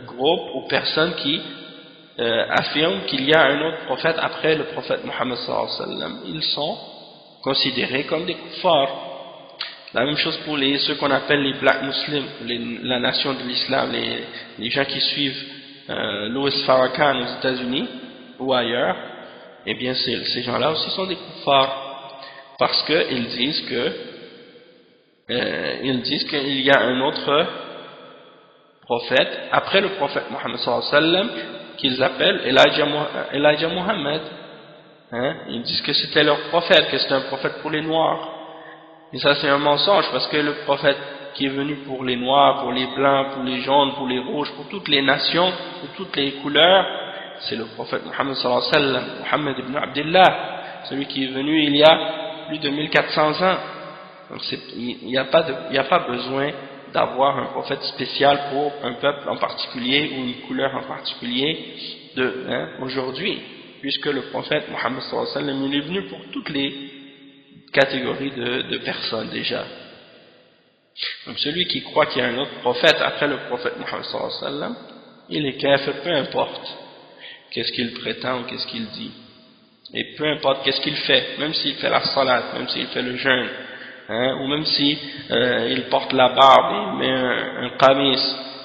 groupe ou personne qui affirme qu'il y a un autre prophète après le prophète Mohammed sallallahu alayhi wa sallam. Ils sont considérés comme des kuffars. La même chose pour ceux qu'on appelle les black muslims, la nation de l'islam, les gens qui suivent Louis Farrakhan aux États-Unis ou ailleurs. Eh bien ces gens-là aussi sont des kuffars parce qu'ils disent qu'il y a un autre prophète après le prophète Mohammed sallallahu alayhi wa sallam qu'ils appellent Elijah Muhammad. Ils disent que c'était leur prophète, que c'était un prophète pour les noirs. Et ça c'est un mensonge parce que le prophète qui est venu pour les noirs, pour les blancs, pour les jaunes, pour les rouges, pour toutes les nations, pour toutes les couleurs, c'est le prophète Mohammed sallallahu alayhi wa sallam, Mohammed ibn Abdullah, celui qui est venu il y a plus de 1400 ans. Donc il n'y a pas besoin d'avoir un prophète spécial pour un peuple en particulier ou une couleur en particulier aujourd'hui, puisque le prophète Mohammed sallallahu alayhi wa sallam il est venu pour toutes les catégories de personnes déjà. Donc celui qui croit qu'il y a un autre prophète après le prophète Mohammed sallallahu alayhi wa sallam, il est kafir, peu importe qu'est-ce qu'il prétend ou qu'est-ce qu'il dit. Et peu importe qu'est-ce qu'il fait, même s'il fait la salat, même s'il fait le jeûne, ou même si il porte la barbe, il met un qamis,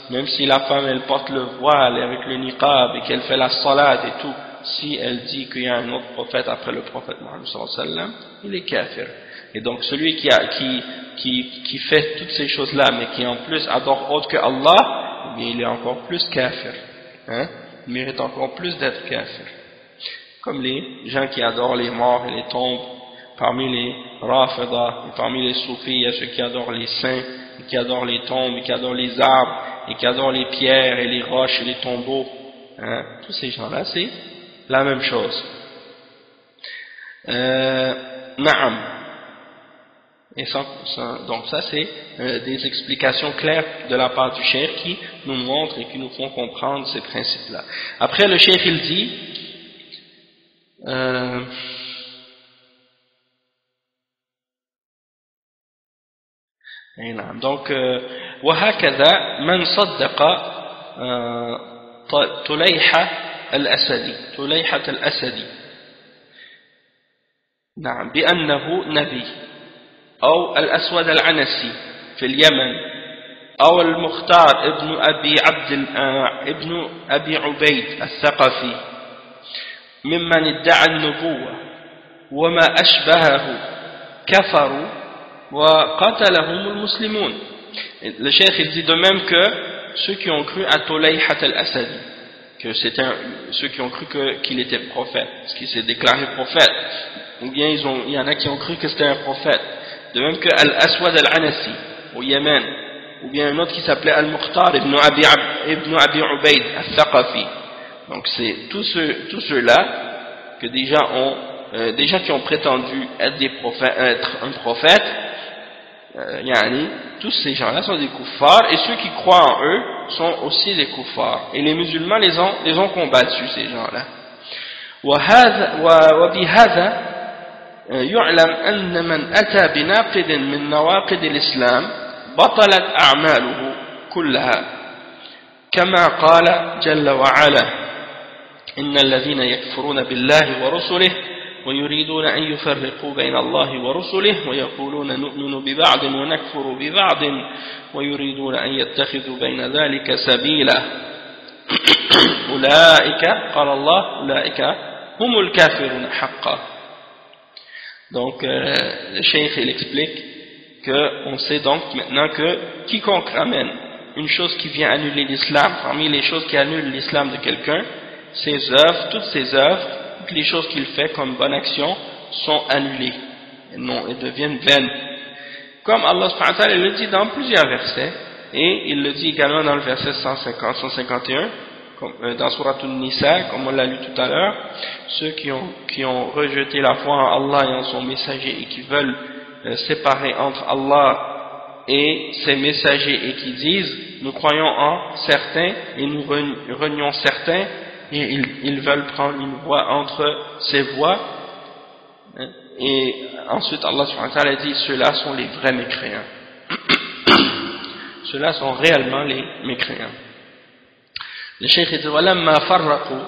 même si la femme elle porte le voile avec le niqab et qu'elle fait la salat et tout, si elle dit qu'il y a un autre prophète après le prophète Mohammed sallallahu alayhi wa sallam, il est kafir. Et donc celui qui fait toutes ces choses-là, mais qui en plus adore autre que Allah, eh bien, il est encore plus kafir. Il mérite encore plus d'être kafir. Comme les gens qui adorent les morts et les tombes, parmi les Rafida et parmi les Soufis, il y a ceux qui adorent les saints, et qui adorent les tombes, et qui adorent les arbres, et qui adorent les pierres et les roches et les tombeaux. Tous ces gens-là, c'est la même chose. Naam. Et donc ça c'est des explications claires de la part du cheikh qui nous montrent et qui nous font comprendre ces principes-là. Après le cheikh il dit donc وهكذا من صدق طليحة الأسدي نعم بأنه نبي أو الأسود العنسي في اليمن أو المختار ابن أبي عبيد الثقفي ممن ادعى النبوة وما أشبهه كفروا وقتلهم المسلمون. Le cheikh il dit de même que ceux qui ont cru à Tulayhat al-Asadi, que c'était ceux qui ont cru qu'il était prophète, parce qu'il s'est déclaré prophète, ou bien il y en a qui ont cru que c'était un prophète, de même que Al-Aswad al-Anasi au Yémen, ou bien un autre qui s'appelait Al-Mukhtar ibn Abi Ubaid al-Thaqafi. Donc c'est tous ceux-là que déjà qui ont prétendu être un prophète, tous ces gens-là sont des kuffars, et ceux qui croient en eux sont aussi des kuffars. Et les musulmans les ont combattus, ces gens-là. وبهذا يعلم أن من أتى بناقض من نواقض الإسلام بطلت أعماله كلها كما قال جل وعلا إن الذين يكفرون بالله ورسله ويريدون أن يفرقوا بين الله ورسله ويقولون نؤمن ببعض ونكفر ببعض ويريدون أن يتخذوا بين ذلك سبيلا أولئك قال الله أولئك هم الكافرون حقا. Donc le cheikh il explique qu'on sait donc maintenant que quiconque ramène une chose qui vient annuler l'islam, parmi les choses qui annulent l'islam de quelqu'un, ses œuvres, toutes ses œuvres, toutes les choses qu'il fait comme bonne action sont annulées et deviennent vaines. Comme Allah subhanahu wa ta'ala le dit dans plusieurs versets, et il le dit également dans le verset 150, 151, dans Surat An-Nisa, comme on l'a lu tout à l'heure, ceux qui ont rejeté la foi en Allah et en son messager et qui veulent séparer entre Allah et ses messagers et qui disent nous croyons en certains et nous renions certains, et ils veulent prendre une voie entre ces voies, et ensuite Allah subhanahu wa ta'ala dit ceux-là sont les vrais mécréants. Ceux-là sont réellement les mécréants. Le cheikh dit ولما فرقوا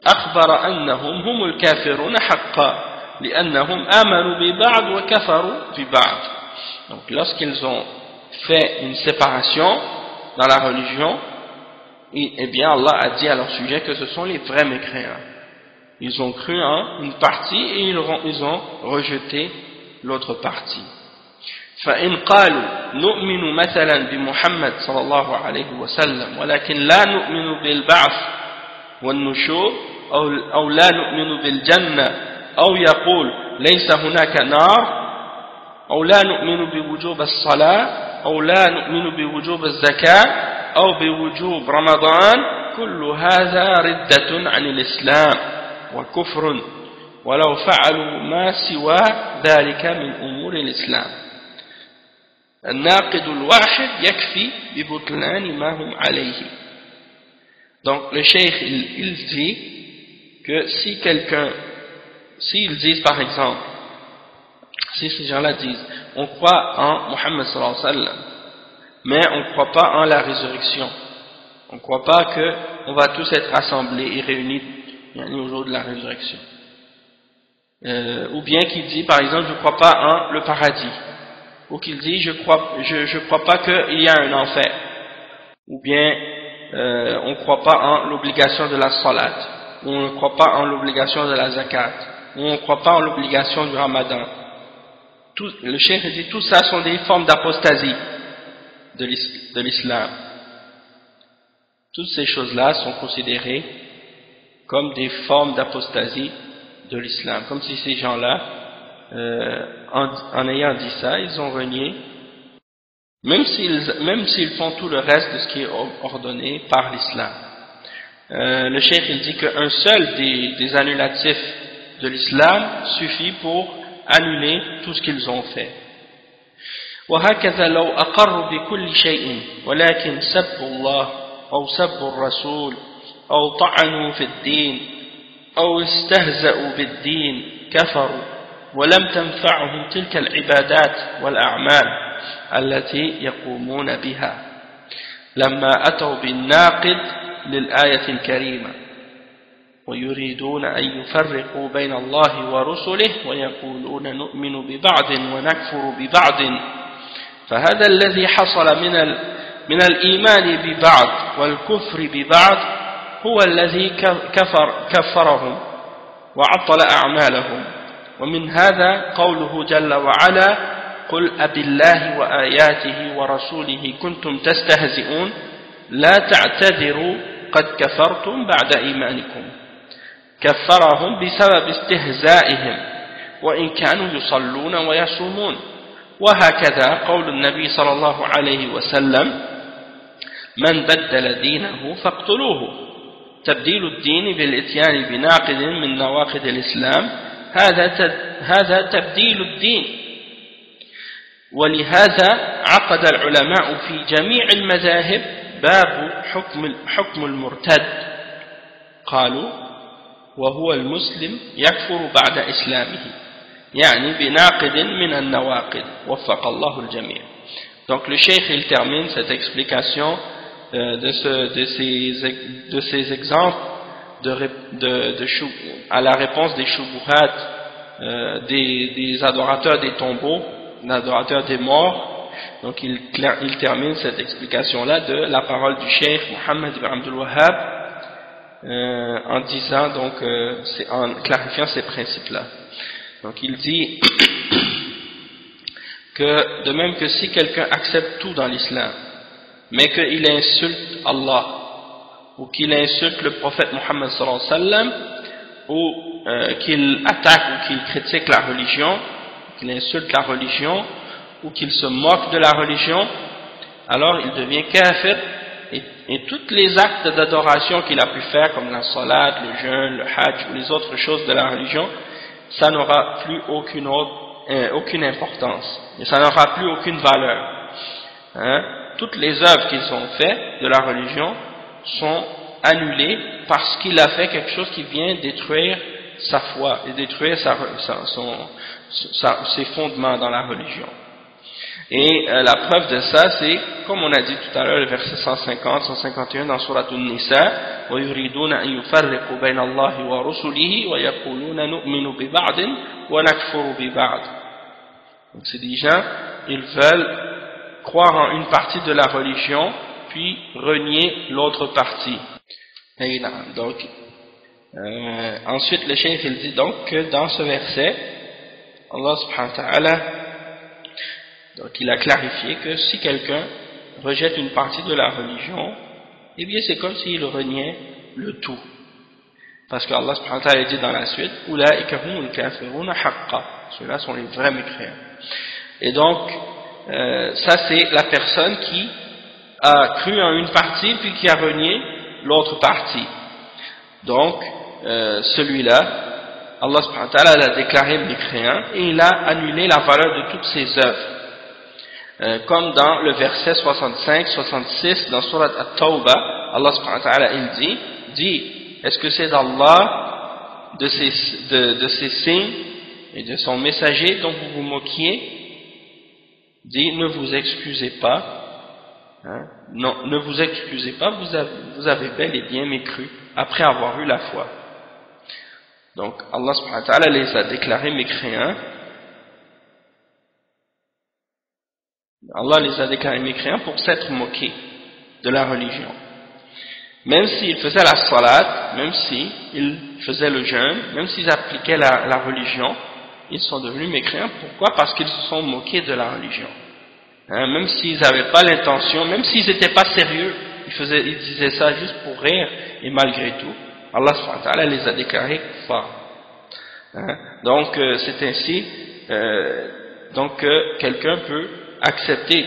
أخبر أنهم هم الكافرون حقا لأنهم آمنوا ببعض وكفروا ببعض. Donc lorsqu'ils ont fait une séparation dans la religion, eh bien Allah a dit à leur sujet que ce sont les vrais mécréants. Ils ont cru en une partie et ils ont rejeté l'autre partie. فإن قالوا نؤمن مثلا بمحمد صلى الله عليه وسلم ولكن لا نؤمن بالبعث والنشور أو لا نؤمن بالجنة أو يقول ليس هناك نار أو لا نؤمن بوجوب الصلاة أو لا نؤمن بوجوب الزكاة أو بوجوب رمضان كل هذا ردة عن الإسلام وكفر ولو فعلوا ما سوى ذلك من أمور الإسلام. الناقد الواحد يكفي ببطلان ما هم عليه. Donc le cheikh il dit que si quelqu'un, s'ils disent par exemple, si ces gens-là disent on croit en Mohammed sallallahu alayhi wa sallam, mais on ne croit pas en la résurrection, on ne croit pas qu'on va tous être rassemblés et réunis au jour de la résurrection, ou bien qu'il dit par exemple je ne crois pas en le paradis, ou qu'il dit je crois pas qu'il y a un enfer, ou bien on ne croit pas en l'obligation de la salat, ou on ne croit pas en l'obligation de la zakat, ou on ne croit pas en l'obligation du ramadan. Le cheikh dit tout ça sont des formes d'apostasie de l'islam. Toutes ces choses-là sont considérées comme des formes d'apostasie de l'islam, comme si ces gens-là, en ayant dit ça, ils ont renié, même s'ils font tout le reste de ce qui est ordonné par l'islam. Le cheikh il dit qu'un seul des annulatifs de l'islam suffit pour annuler tout ce qu'ils ont fait. وهكذا لو أقروا بكل شيء ولكن سبوا الله أو سبوا الرسول أو طعنوا في الدين أو استهزأوا بالدين كفروا ولم تنفعهم تلك العبادات والأعمال التي يقومون بها لما أتوا بالناقد للآية الكريمة ويريدون أن يفرقوا بين الله ورسله ويقولون نؤمن ببعض ونكفر ببعض فهذا الذي حصل من الإيمان ببعض والكفر ببعض هو الذي كفرهم وعطل أعمالهم. ومن هذا قوله جل وعلا قل أبالله وآياته ورسوله كنتم تستهزئون لا تعتذروا قد كفرتم بعد إيمانكم. كفرهم بسبب استهزائهم وإن كانوا يصلون ويصومون. وهكذا قول النبي صلى الله عليه وسلم من بدل دينه فاقتلوه. تبديل الدين بالإتيان بناقض من نواقض الإسلام هذا تبديل الدين. ولهذا عقد العلماء في جميع المذاهب باب حكم المرتد قالوا وهو المسلم يكفر بعد إسلامه يعني بناقض من النواقض وفق الله الجميع. Donc le cheikh il termine cette explication de ces exemples à la réponse des shubuhat des adorateurs des tombeaux, des adorateurs des morts. Donc il termine cette explication là de la parole du cheikh Mohammed ibn Abdul Wahhab en disant donc en clarifiant ces principes là. Donc il dit que de même que si quelqu'un accepte tout dans l'islam mais qu'il insulte Allah ou qu'il insulte le prophète Mohammed sallallahu alayhi wa sallam ou qu'il attaque ou qu'il critique la religion, qu'il insulte la religion ou qu'il se moque de la religion, alors il devient kafir et tous les actes d'adoration qu'il a pu faire comme la salat, le jeûne, le hajj ou les autres choses de la religion, ça n'aura plus aucune importance et ça n'aura plus aucune valeur. Toutes les œuvres qu'ils ont faites de la religion sont annulées parce qu'il a fait quelque chose qui vient détruire sa foi et détruire ses fondements dans la religion. Et la preuve de ça, c'est, comme on a dit tout à l'heure, le verset 150, 151 dans Surat An-Nisa, وَيُرِيدُونَ أَن يُفَرِّقُوا بَيْنَ اللَّهِ وَرُسُلِهِ وَيَقُولُونَ نُؤْمِنُ بِبَعْضٍ وَنَكْفُرُ بِبَعْضٍ. Donc c'est des gens, ils veulent croire en une partie de la religion, puis renier l'autre partie. Donc, ensuite le cheikh il dit donc que dans ce verset, Allah subhanahu wa ta'ala, donc il a clarifié que si quelqu'un rejette une partie de la religion, eh bien c'est comme s'il reniait le tout. Parce que Allah subhanahu wa ta'ala dit dans la suite, Ulaika humul kafiruna haqqa. Ceux-là sont les vrais mécréants. Et donc, ça c'est la personne qui a cru en une partie puis qui a renié l'autre partie. Donc, celui-là, Allah subhanahu wa ta'ala l'a déclaré mécréant et il a annulé la valeur de toutes ses œuvres. Comme dans le verset 65-66 dans Surat At-Tawbah, Allah subhanahu wa ta'ala il dit, est-ce que c'est d'Allah, de ses signes et de son messager dont vous vous moquiez? Dit, ne vous excusez pas, hein? Non, ne vous excusez pas, vous avez bel et bien mécru après avoir eu la foi. Donc Allah subhanahu wa ta'ala les a déclarés mécréants. Allah les a déclarés mécréants pour s'être moqués de la religion. Même s'ils faisaient la salat, même s'ils faisaient le jeûne, même s'ils appliquaient la religion, ils sont devenus mécréants. Pourquoi? Parce qu'ils se sont moqués de la religion. Hein, même s'ils n'avaient pas l'intention, même s'ils n'étaient pas sérieux, ils disaient ça juste pour rire, et malgré tout, Allah subhanahu wa ta'ala les a déclarés forts. Hein, donc c'est ainsi que quelqu'un peut accepter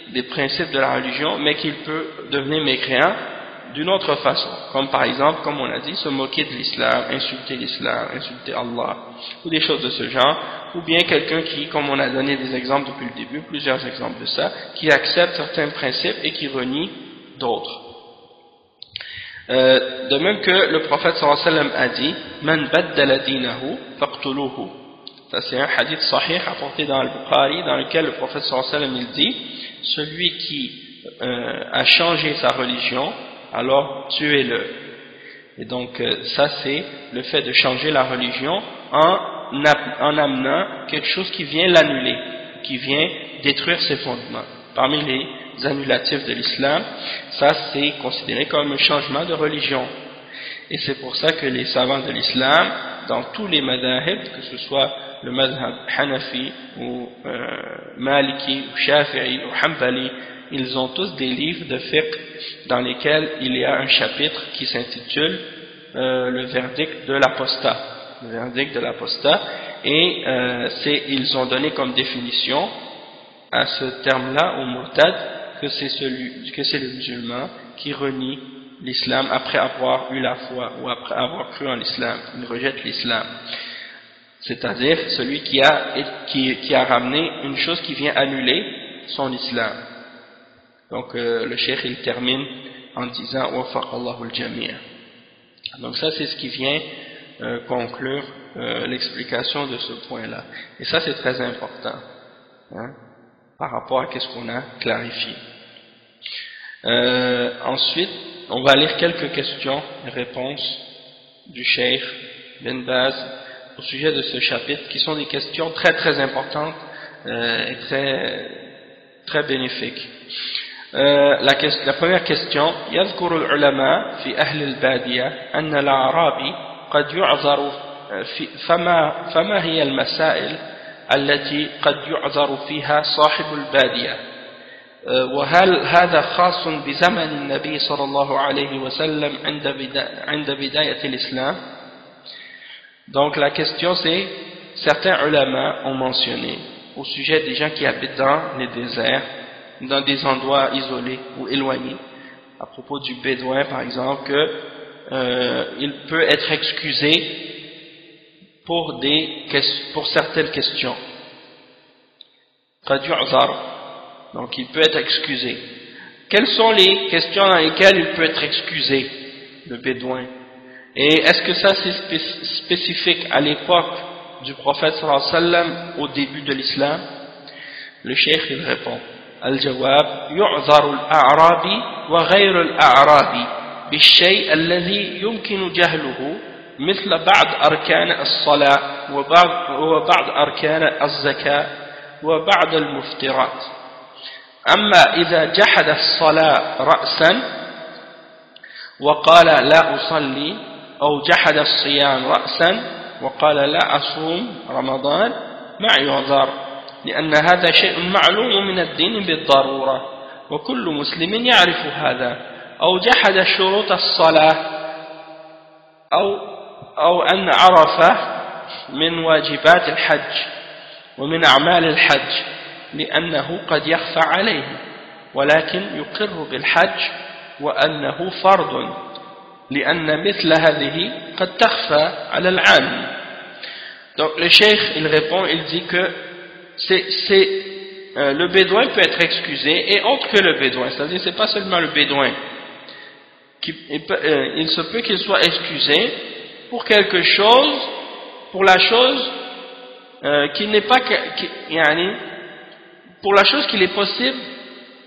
des principes de la religion, mais qu'il peut devenir mécréant d'une autre façon, comme par exemple, comme on a dit, se moquer de l'islam, insulter Allah, ou des choses de ce genre, ou bien quelqu'un qui, comme on a donné des exemples depuis le début, plusieurs exemples de ça, qui accepte certains principes et qui renie d'autres. De même que le prophète sallallahu alayhi wa sallam a dit, Man baddala dinahu faqtuluhu. Ça c'est un hadith sahih apporté dans le Bukhari, dans lequel le prophète sallallahu alayhi wa sallam il dit, celui qui a changé sa religion, alors tuez-le. Et donc ça c'est le fait de changer la religion en amenant quelque chose qui vient l'annuler, qui vient détruire ses fondements. Parmi les annulatifs de l'islam, ça c'est considéré comme un changement de religion. Et c'est pour ça que les savants de l'islam, dans tous les madhahib, que ce soit le madhab Hanafi ou Maliki ou Shafi'i ou Hanbali, ils ont tous des livres de fiqh dans lesquels il y a un chapitre qui s'intitule le verdict de l'apostat. Le verdict de l'apostat, et ils ont donné comme définition à ce terme-là, au murtad, que c'est le musulman qui renie l'islam après avoir eu la foi ou après avoir cru en l'islam, il rejette l'islam. C'est-à-dire celui qui a ramené une chose qui vient annuler son islam. Donc le cheikh il termine en disant wafaqallahu al-jami'. Donc ça c'est ce qui vient conclure l'explication de ce point-là. Et ça c'est très important, hein, par rapport à ce qu'on a clarifié. Ensuite, on va lire quelques questions et réponses du cheikh Ben Baz au sujet de ce chapitre, qui sont des questions très très importantes et très très bénéfiques. La première question, يذكر العلماء في أهل البادية أن الأعرابي قد يعذر فما هي المسائل التي قد يعذر فيها صاحب البادية، وهل هذا خاص بزمن النبي صلى الله عليه وسلم عند بداية الإسلام؟ Donc la question c'est, certains ulama ont mentionné au sujet des gens qui habitent dans les déserts, dans des endroits isolés ou éloignés, à propos du bédouin par exemple, qu'il peut être excusé pour certaines questions. Donc il peut être excusé. Quelles sont les questions dans lesquelles il peut être excusé, le bédouin? Et est-ce que ça c'est spécifique à l'époque du prophète sallallahu alayhi wa sallam, au début de l'islam? Le cheikh il répond, Al-Jawab, يعذر الأعرابي وغير الأعرابي بالشيء الذي يمكن جهله مثل بعض أركان الصلاة وبعض أركان الزكاة وبعض المفترات. أما إذا جحد الصلاة رأسا وقال لا أصلي، أو جحد الصيام رأسا وقال لا أصوم رمضان، ما يعذر، لأن هذا شيء معلوم من الدين بالضرورة وكل مسلم يعرف هذا. أو جحد شروط الصلاة أو أن عرف من واجبات الحج ومن أعمال الحج لأنه قد يخفى عليه ولكن يقر بالحج وأنه فرض لأن مثل هذه قد تخفى على العام. Donc le cheikh il répond, il dit que c'est le bédouin peut être excusé, et autre que le bédouin, c'est-à-dire c'est pas seulement le bédouin, il se peut qu'il soit excusé pour quelque chose, pour la chose qui n'est pas, pour la chose qu'il est possible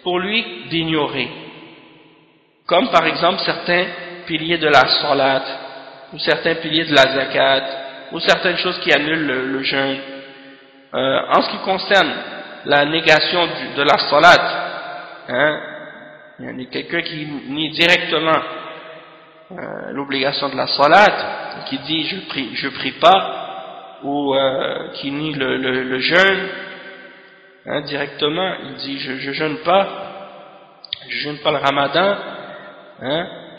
pour lui d'ignorer, comme par exemple certains piliers de la salat, ou certains piliers de la zakat, ou certaines choses qui annulent le jeûne. En ce qui concerne la négation de la salat, il y a quelqu'un qui nie directement l'obligation de la salat, qui dit je prie pas, ou qui nie le jeûne, directement, il dit je jeûne pas le ramadan,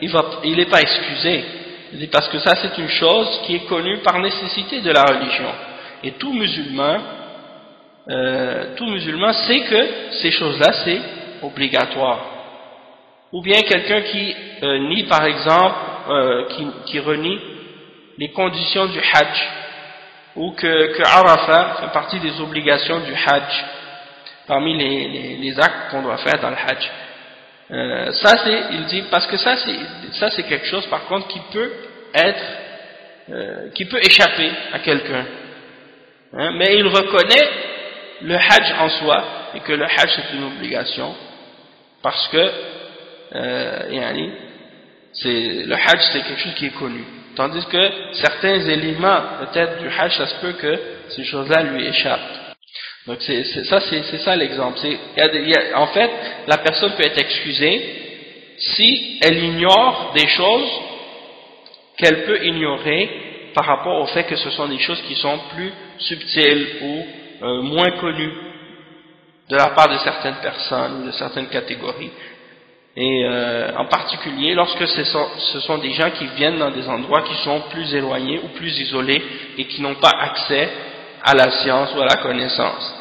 il n'est pas excusé. Il dit parce que ça c'est une chose qui est connue par nécessité de la religion, et tout musulman sait que ces choses-là c'est obligatoire. Ou bien quelqu'un qui nie par exemple, qui renie les conditions du hajj, ou que Arafat fait partie des obligations du hajj, parmi les actes qu'on doit faire dans le hajj. Il dit, parce que ça c'est quelque chose par contre qui peut échapper à quelqu'un. Mais il reconnaît le hajj en soi, et que le hajj c'est une obligation, parce que le hajj c'est quelque chose qui est connu. Tandis que certains éléments peut-être du hajj, ça se peut que ces choses-là lui échappent. Donc c'est ça l'exemple. En fait, la personne peut être excusée si elle ignore des choses qu'elle peut ignorer par rapport au fait que ce sont des choses qui sont plus subtiles ou moins connues de la part de certaines personnes ou de certaines catégories. Et en particulier lorsque ce sont des gens qui viennent dans des endroits qui sont plus éloignés ou plus isolés et qui n'ont pas accès à la science ou à la connaissance.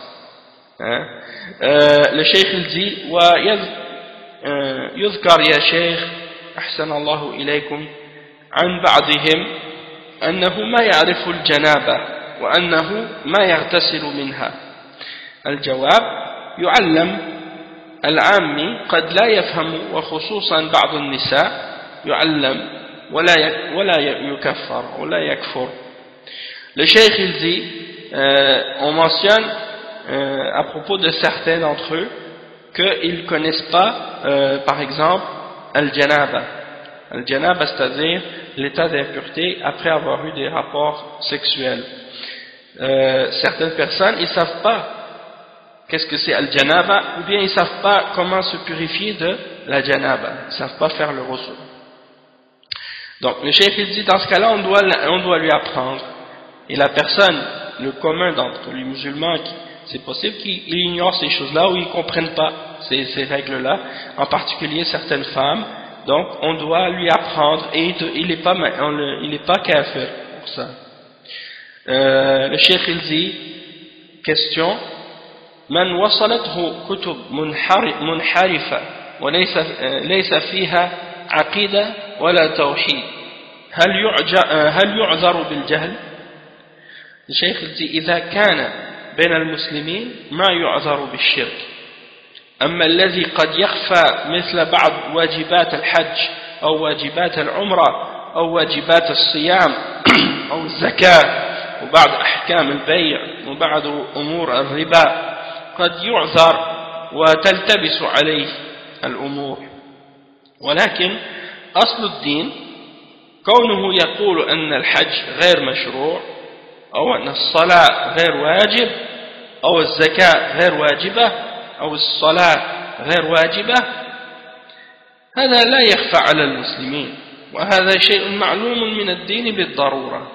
Le cheikh il dit يذكر يا شيخ أحسن الله إليكم عن بعضهم أنه ما يعرف الجنابة وأنه ما يغتسل منها. الجواب: يعلم العامي قد لا يفهم، وخصوصا بعض النساء يعلم ولا يكفر ولا يكفر. Le cheikh il dit, on mentionne à propos de certains d'entre eux qu'ils ne connaissent pas par exemple al-janaba. Al-janaba, c'est-à-dire l'état d'impureté après avoir eu des rapports sexuels. Certaines personnes ils ne savent pas qu'est-ce que c'est al-janaba, ou bien ils ne savent pas comment se purifier de la janaba, ils ne savent pas faire le ghusl. Donc le cheikh il dit, dans ce cas-là on doit lui apprendre. Et la personne, le commun d'entre les musulmans, c'est possible qu'il ignore ces choses-là ou ils ne comprennent pas ces règles-là, en particulier certaines femmes. Donc on doit lui apprendre, et il n'est pas kafir pour ça. Le cheikh il dit, question: من وصلته كتب منحرفة وليس فيها عقيدة ولا توحيد هل يعذر بالجهل؟ الشيخ إذا كان بين المسلمين ما يعذر بالشرك. أما الذي قد يخفى مثل بعض واجبات الحج أو واجبات العمرة أو واجبات الصيام أو الزكاة وبعض أحكام البيع وبعض أمور الربا قد يعذر وتلتبس عليه الأمور. ولكن أصل الدين كونه يقول أن الحج غير مشروع، أو أن الصلاة غير واجب، أو الزكاة غير واجبة، أو الصلاة غير واجبة، هذا لا يخفى على المسلمين، وهذا شيء معلوم من الدين بالضرورة.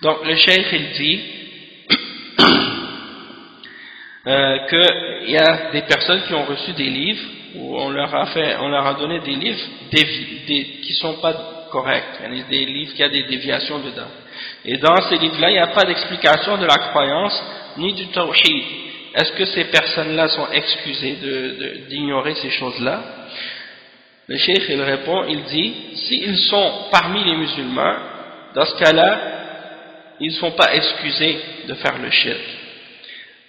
Donc le cheikh il dit qu'il y a des personnes qui ont reçu des livres où on leur a donné des livres qui sont pas corrects, il y a des livres qui ont des déviations dedans. Et dans ces livres-là, il n'y a pas d'explication de la croyance ni du tawhid. Est-ce que ces personnes-là sont excusées d'ignorer ces choses-là? Le cheikh il répond, il dit, s'ils sont parmi les musulmans, dans ce cas-là, ils ne sont pas excusés de faire le shirk.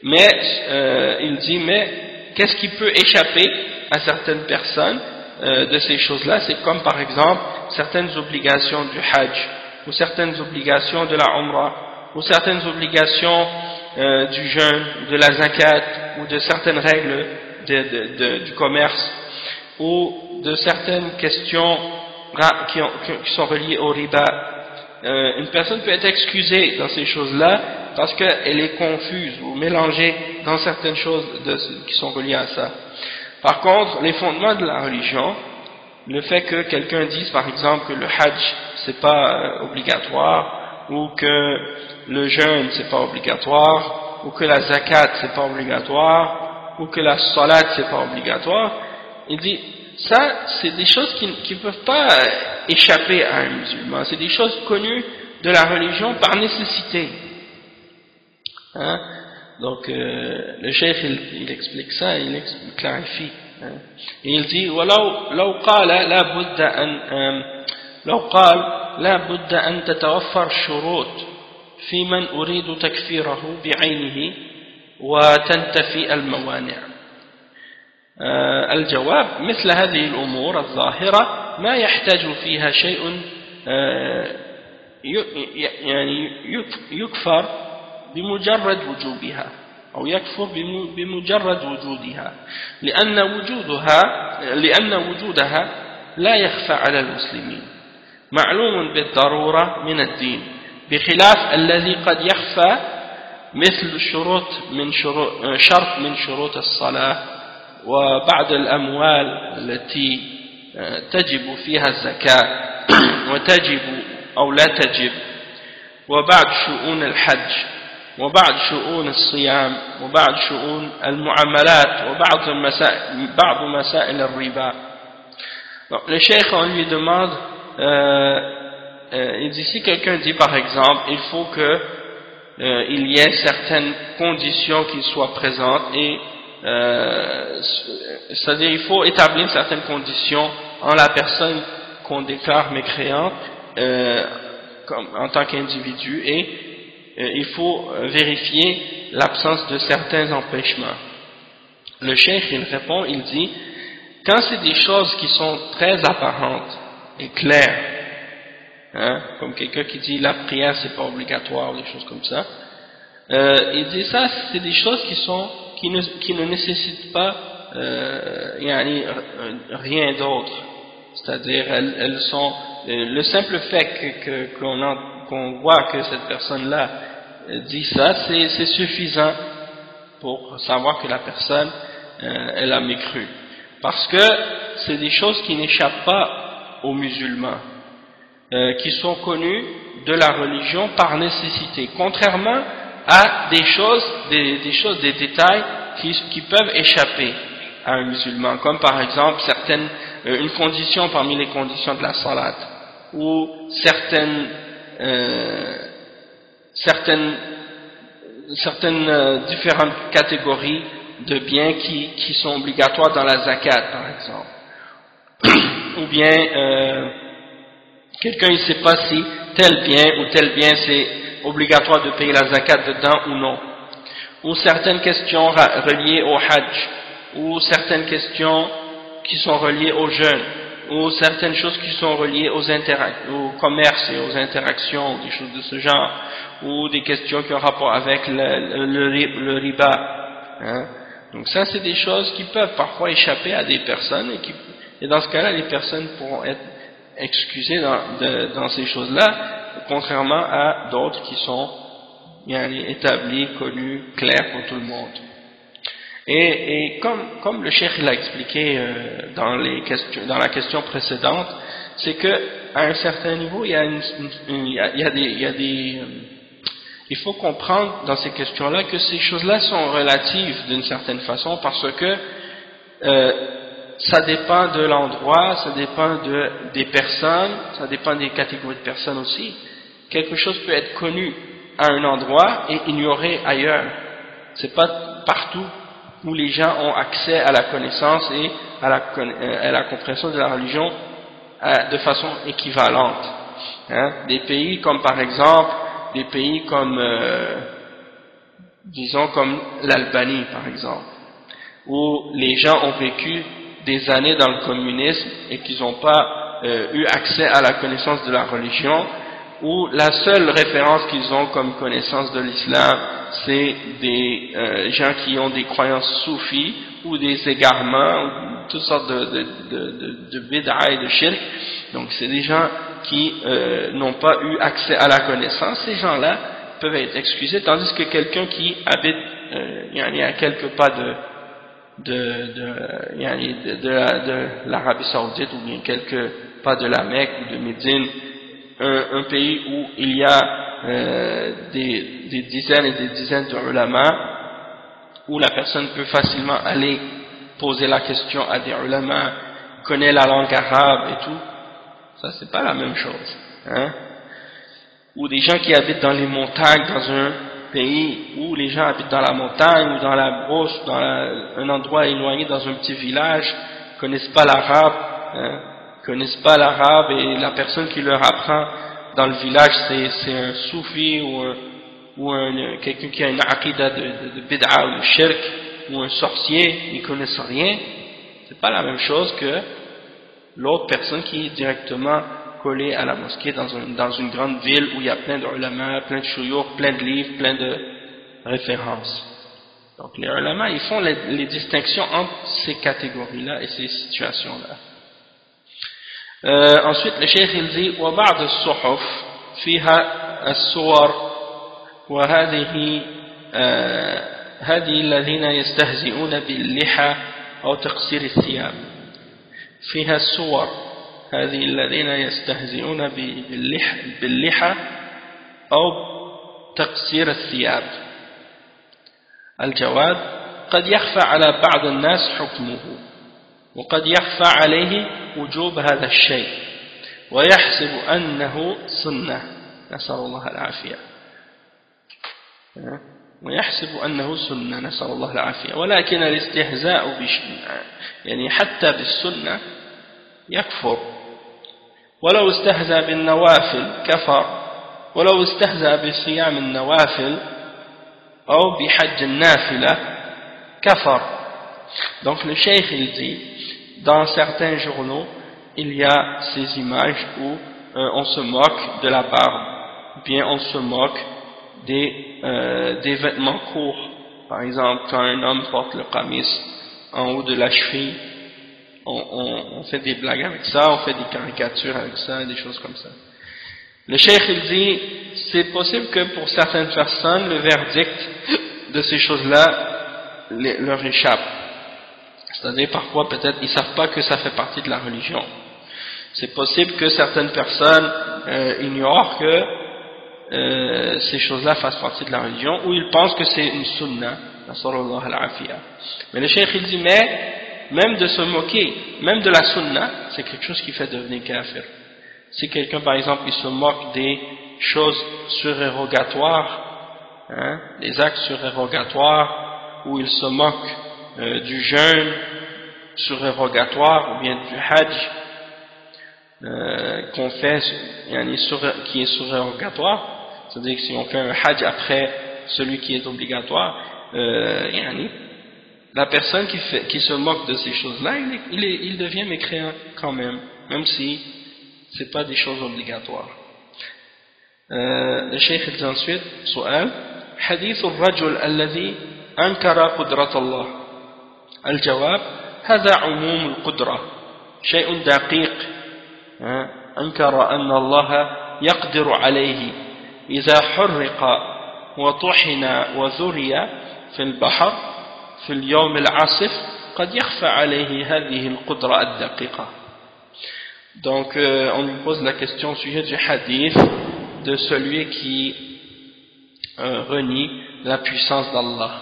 Mais il dit, mais qu'est-ce qui peut échapper à certaines personnes de ces choses-là? C'est comme par exemple certaines obligations du Hajj, ou certaines obligations de la Umrah, ou certaines obligations du jeûne, de la zakat, ou de certaines règles du commerce, ou de certaines questions qui sont reliées au riba. Une personne peut être excusée dans ces choses-là parce qu'elle est confuse ou mélangée dans certaines choses qui sont reliées à ça. Par contre, les fondements de la religion, le fait que quelqu'un dise par exemple que le Hajj c'est pas obligatoire, ou que le jeûne c'est pas obligatoire, ou que la zakat c'est pas obligatoire, ou que la salat c'est pas obligatoire, il dit ça c'est des choses qui ne peuvent pas échapper à un musulman, c'est des choses connues de la religion par nécessité. Hein? Donc le cheikh il explique ça, il clarifie. Hein? Et il dit لو قال لا بد أن تتوفر شروط في من أريد تكفيره بعينه وتنتفي الموانع. الجواب مثل هذه الأمور الظاهرة ما يحتاج فيها شيء يعني يكفر بمجرد وجوبها أو يكفر بمجرد وجودها لأن وجودها لا يخفى على المسلمين معلوم بالضرورة من الدين بخلاف الذي قد يخفى مثل شرط من شروط الصلاة وبعض الأموال التي تجب فيها الزكاة وتجب أو لا تجب وبعض شؤون الحج وبعض شؤون الصيام وبعض شؤون المعاملات وبعض مسائل الربا. Donc, le cheikh on lui demande il dit si quelqu'un dit par exemple il faut que il y ait certaines conditions qui soient présentes et c'est-à-dire il faut établir certaines conditions en la personne qu'on déclare mécréante en tant qu'individu et il faut vérifier l'absence de certains empêchements. Le cheikh il répond, il dit quand c'est des choses qui sont très apparentes et claires, hein, comme quelqu'un qui dit la prière c'est pas obligatoire ou des choses comme ça, il dit ça c'est des choses qui ne nécessitent pas rien d'autre, c'est-à-dire elles sont le simple fait qu'on voit que cette personne-là dit ça, c'est suffisant pour savoir que la personne elle a mécru, parce que c'est des choses qui n'échappent pas aux musulmans, qui sont connues de la religion par nécessité, contrairement à des détails qui peuvent échapper à un musulman, comme par exemple une condition parmi les conditions de la salat, ou certaines différentes catégories de biens qui sont obligatoires dans la zakat par exemple, ou bien quelqu'un ne sait pas si tel bien ou tel bien c'est obligatoire de payer la zakat dedans ou non, ou certaines questions reliées au hajj, ou certaines questions qui sont reliées au jeûne, ou certaines choses qui sont reliées au commerce et aux interactions, des choses de ce genre, ou des questions qui ont rapport avec le riba. Hein. Donc ça c'est des choses qui peuvent parfois échapper à des personnes et dans ce cas-là les personnes pourront être excusées dans ces choses-là, contrairement à d'autres qui sont établies, connues, claires pour tout le monde. Et comme le cheikh l'a expliqué dans la question précédente, c'est que à un certain niveau il faut comprendre dans ces questions-là que ces choses-là sont relatives d'une certaine façon, parce que ça dépend de l'endroit, ça dépend des personnes, ça dépend des catégories de personnes aussi. Quelque chose peut être connu à un endroit et ignoré ailleurs. C'est pas partout où les gens ont accès à la connaissance et à la compréhension de la religion de façon équivalente. Hein. Des pays comme par exemple, des pays comme disons comme l'Albanie par exemple, où les gens ont vécu des années dans le communisme et qu'ils n'ont pas eu accès à la connaissance de la religion, où la seule référence qu'ils ont comme connaissance de l'islam, c'est des gens qui ont des croyances soufis ou des égarements, ou toutes sortes de bid'a et de shirk. Donc c'est des gens qui n'ont pas eu accès à la connaissance. Ces gens-là peuvent être excusés, tandis que quelqu'un qui habite à quelques pas de l'Arabie Saoudite ou bien quelques pas de la Mecque ou de Médine, un pays où il y a des dizaines et des dizaines de ulama, où la personne peut facilement aller poser la question à des ulama, connaît la langue arabe et tout, ça c'est pas la même chose, hein? Ou des gens qui habitent dans les montagnes, dans un pays où les gens habitent dans la montagne ou dans la brousse, dans un endroit éloigné, dans un petit village, connaissent pas l'arabe, hein? Connaissent pas l'arabe, et la personne qui leur apprend dans le village c'est un soufi ou quelqu'un qui a une aqida de bid'a ou de shirk, ou un sorcier, ils connaissent rien. C'est pas la même chose que l'autre personne qui est directement collée à la mosquée dans une grande ville où il y a plein de ulama, plein de shuyukh, plein de livres, plein de références. Donc les ulama, ils font les distinctions entre ces catégories-là et ces situations-là. Ensuite, le cheikh il dit وبعض الصحف فيها الصور وهذه هذه الذين يستهزئون باللحى أو تقصير الثياب فيها الصور هذه الذين يستهزئون باللحى أو تقصير الثياب. الجواب: قد يخفى على بعض الناس حكمه، وقد يخفى عليه وجوب هذا الشيء، ويحسب أنه سنة، نسأل الله العافية، ويحسب أنه سنة، نسأل الله العافية. ولكن الاستهزاء يعني حتى بالسنة يكفر، ولو استهزأ بالنوافل كفر، ولو استهزأ بصيام النوافل أو بحج النافلة كفر. Donc le cheikh il dit, dans certains journaux il y a ces images où on se moque de la barbe, ou bien on se moque des vêtements courts. Par exemple, quand un homme porte le qamis en haut de la cheville, on fait des blagues avec ça, on fait des caricatures avec ça, des choses comme ça. Le cheikh il dit, c'est possible que pour certaines personnes le verdict de ces choses-là leur échappe. C'est-à-dire parfois peut-être ils ne savent pas que ça fait partie de la religion. C'est possible que certaines personnes ignorent que ces choses-là fassent partie de la religion, ou ils pensent que c'est une sunna. Mais le cheikh il dit, mais même de se moquer, même de la sunna, c'est quelque chose qui fait devenir kafir. Si quelqu'un par exemple il se moque des choses surérogatoires, hein, des actes surérogatoires, ou il se moque du jeûne surérogatoire, ou bien du hajj qu'on fait, qui est surérogatoire, c'est-à-dire que si on fait un hajj après celui qui est obligatoire, la personne qui se moque de ces choses-là, il devient mécréant quand même si c'est pas des choses obligatoires. Le cheikh dit ensuite, سؤال: حديث الرجل الذي أنكر قدرة الله. الجواب: هذا عموم القدرة، شيء دقيق، أنكر أن الله يقدر عليه إذا حرق وطحن وذري في البحر في اليوم العاصف قد يخفى عليه هذه القدرة الدقيقة. Donc on lui pose la question au sujet du hadith de celui qui renie la puissance d'Allah.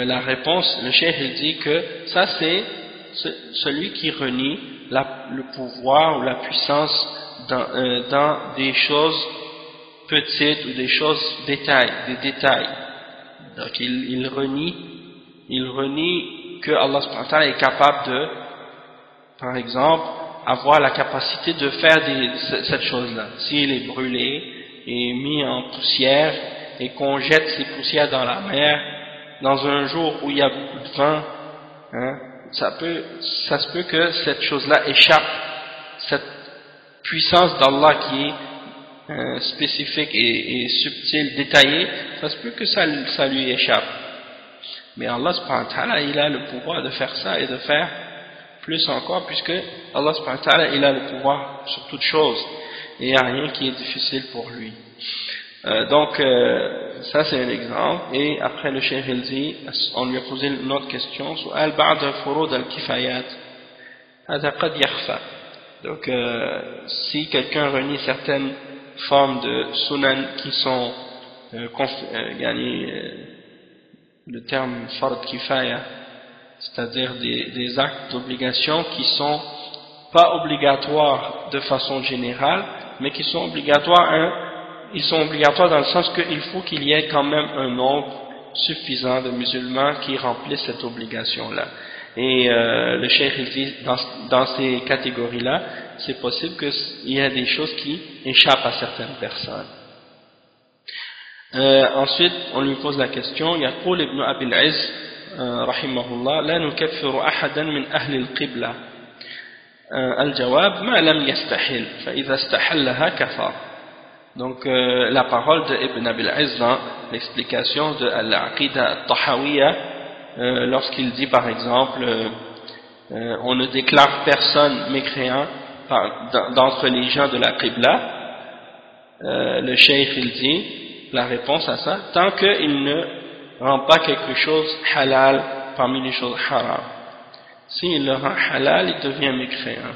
La réponse, le cheikh il dit que ça c'est celui qui renie le pouvoir ou la puissance dans des choses petites ou des choses des détails. Donc il renie que Allah subhanahu wa ta'ala est capable de, par exemple, avoir la capacité de faire cette chose-là. S'il est brûlé et mis en poussière et qu'on jette ces poussières dans la mer, dans un jour où il y a beaucoup de vent, hein, ça se peut que cette chose-là échappe, cette puissance d'Allah qui est spécifique et subtile, détaillée, ça se peut que ça lui échappe. Mais Allah subhanahu wa ta'ala, il a le pouvoir de faire ça et de faire plus encore, puisque Allah subhanahu wa ta'ala, il a le pouvoir sur toute chose et il n'y a rien qui est difficile pour lui. Donc ça c'est un exemple. Et après le cheikh il dit, on lui a posé une autre question, سؤال بعد فروض الكفايات هذا قد يخفى. Donc si quelqu'un renie certaines formes de sunan qui sont le terme fard kifaya, c'est-à-dire des actes d'obligation qui sont pas obligatoires de façon générale, mais qui sont obligatoires ils sont obligatoires dans le sens qu'il faut qu'il y ait quand même un nombre suffisant de musulmans qui remplissent cette obligation-là. Et le cheikh il dit, dans ces catégories-là, c'est possible qu'il y ait des choses qui échappent à certaines personnes. Ensuite, on lui pose la question, يقول ابن أبي العز رحمه الله لا نكفر أحدا من أهل القبلة الجواب ما لم يستحل فإذا استحلها كفر. Donc la parole de Ibn Abil Izz dans l'explication de l'Aqida al-Tahawiyya, lorsqu'il dit par exemple on ne déclare personne mécréant d'entre les gens de la Qibla, le cheikh il dit la réponse à ça, tant qu'il ne rend pas quelque chose halal parmi les choses haram. S'il le rend halal, il devient mécréant.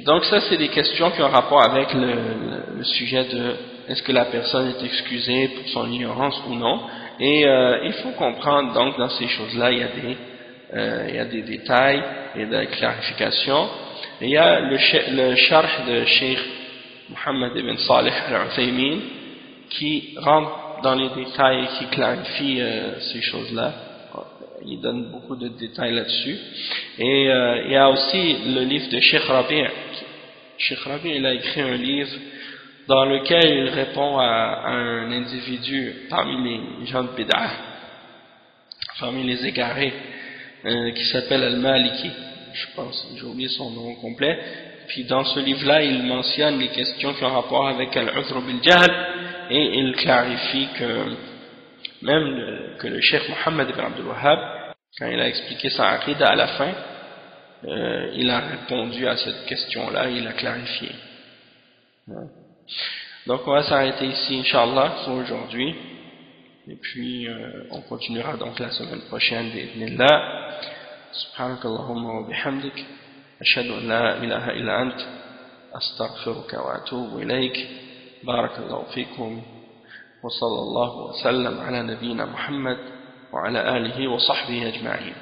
Donc ça c'est des questions qui ont rapport avec le sujet de est-ce que la personne est excusée pour son ignorance ou non, et il faut comprendre donc dans ces choses-là il y a des détails et des clarifications. Et il y a le sharh de Cheikh Mohammed ibn Salih al-Uthaymin qui rentre dans les détails et qui clarifie ces choses-là. Il donne beaucoup de détails là-dessus. Et il y a aussi le livre de Cheikh Rabi'. Cheikh Rabi' il a écrit un livre dans lequel il répond à un individu parmi les gens de Bid'ah, parmi les égarés, qui s'appelle Al-Maliki, je pense, j'ai oublié son nom complet. Puis dans ce livre-là, il mentionne les questions qui ont rapport avec Al-Udhr bil-Jahl, et il clarifie que même que le Cheikh Mohammed ibn Abdul Wahhab, quand il a expliqué sa aqida à la fin, il a répondu à cette question-là, il a clarifié. Donc on va s'arrêter ici, Inch'Allah, pour aujourd'hui. Et puis on continuera donc la semaine prochaine, bi'idhnillah. Subhanakallahumma wa bihamdik. أشهد أن لا إله إلا أنت أستغفرك وأتوب إليك بارك الله فيكم وصلى الله وسلم على نبينا محمد وعلى آله وصحبه أجمعين.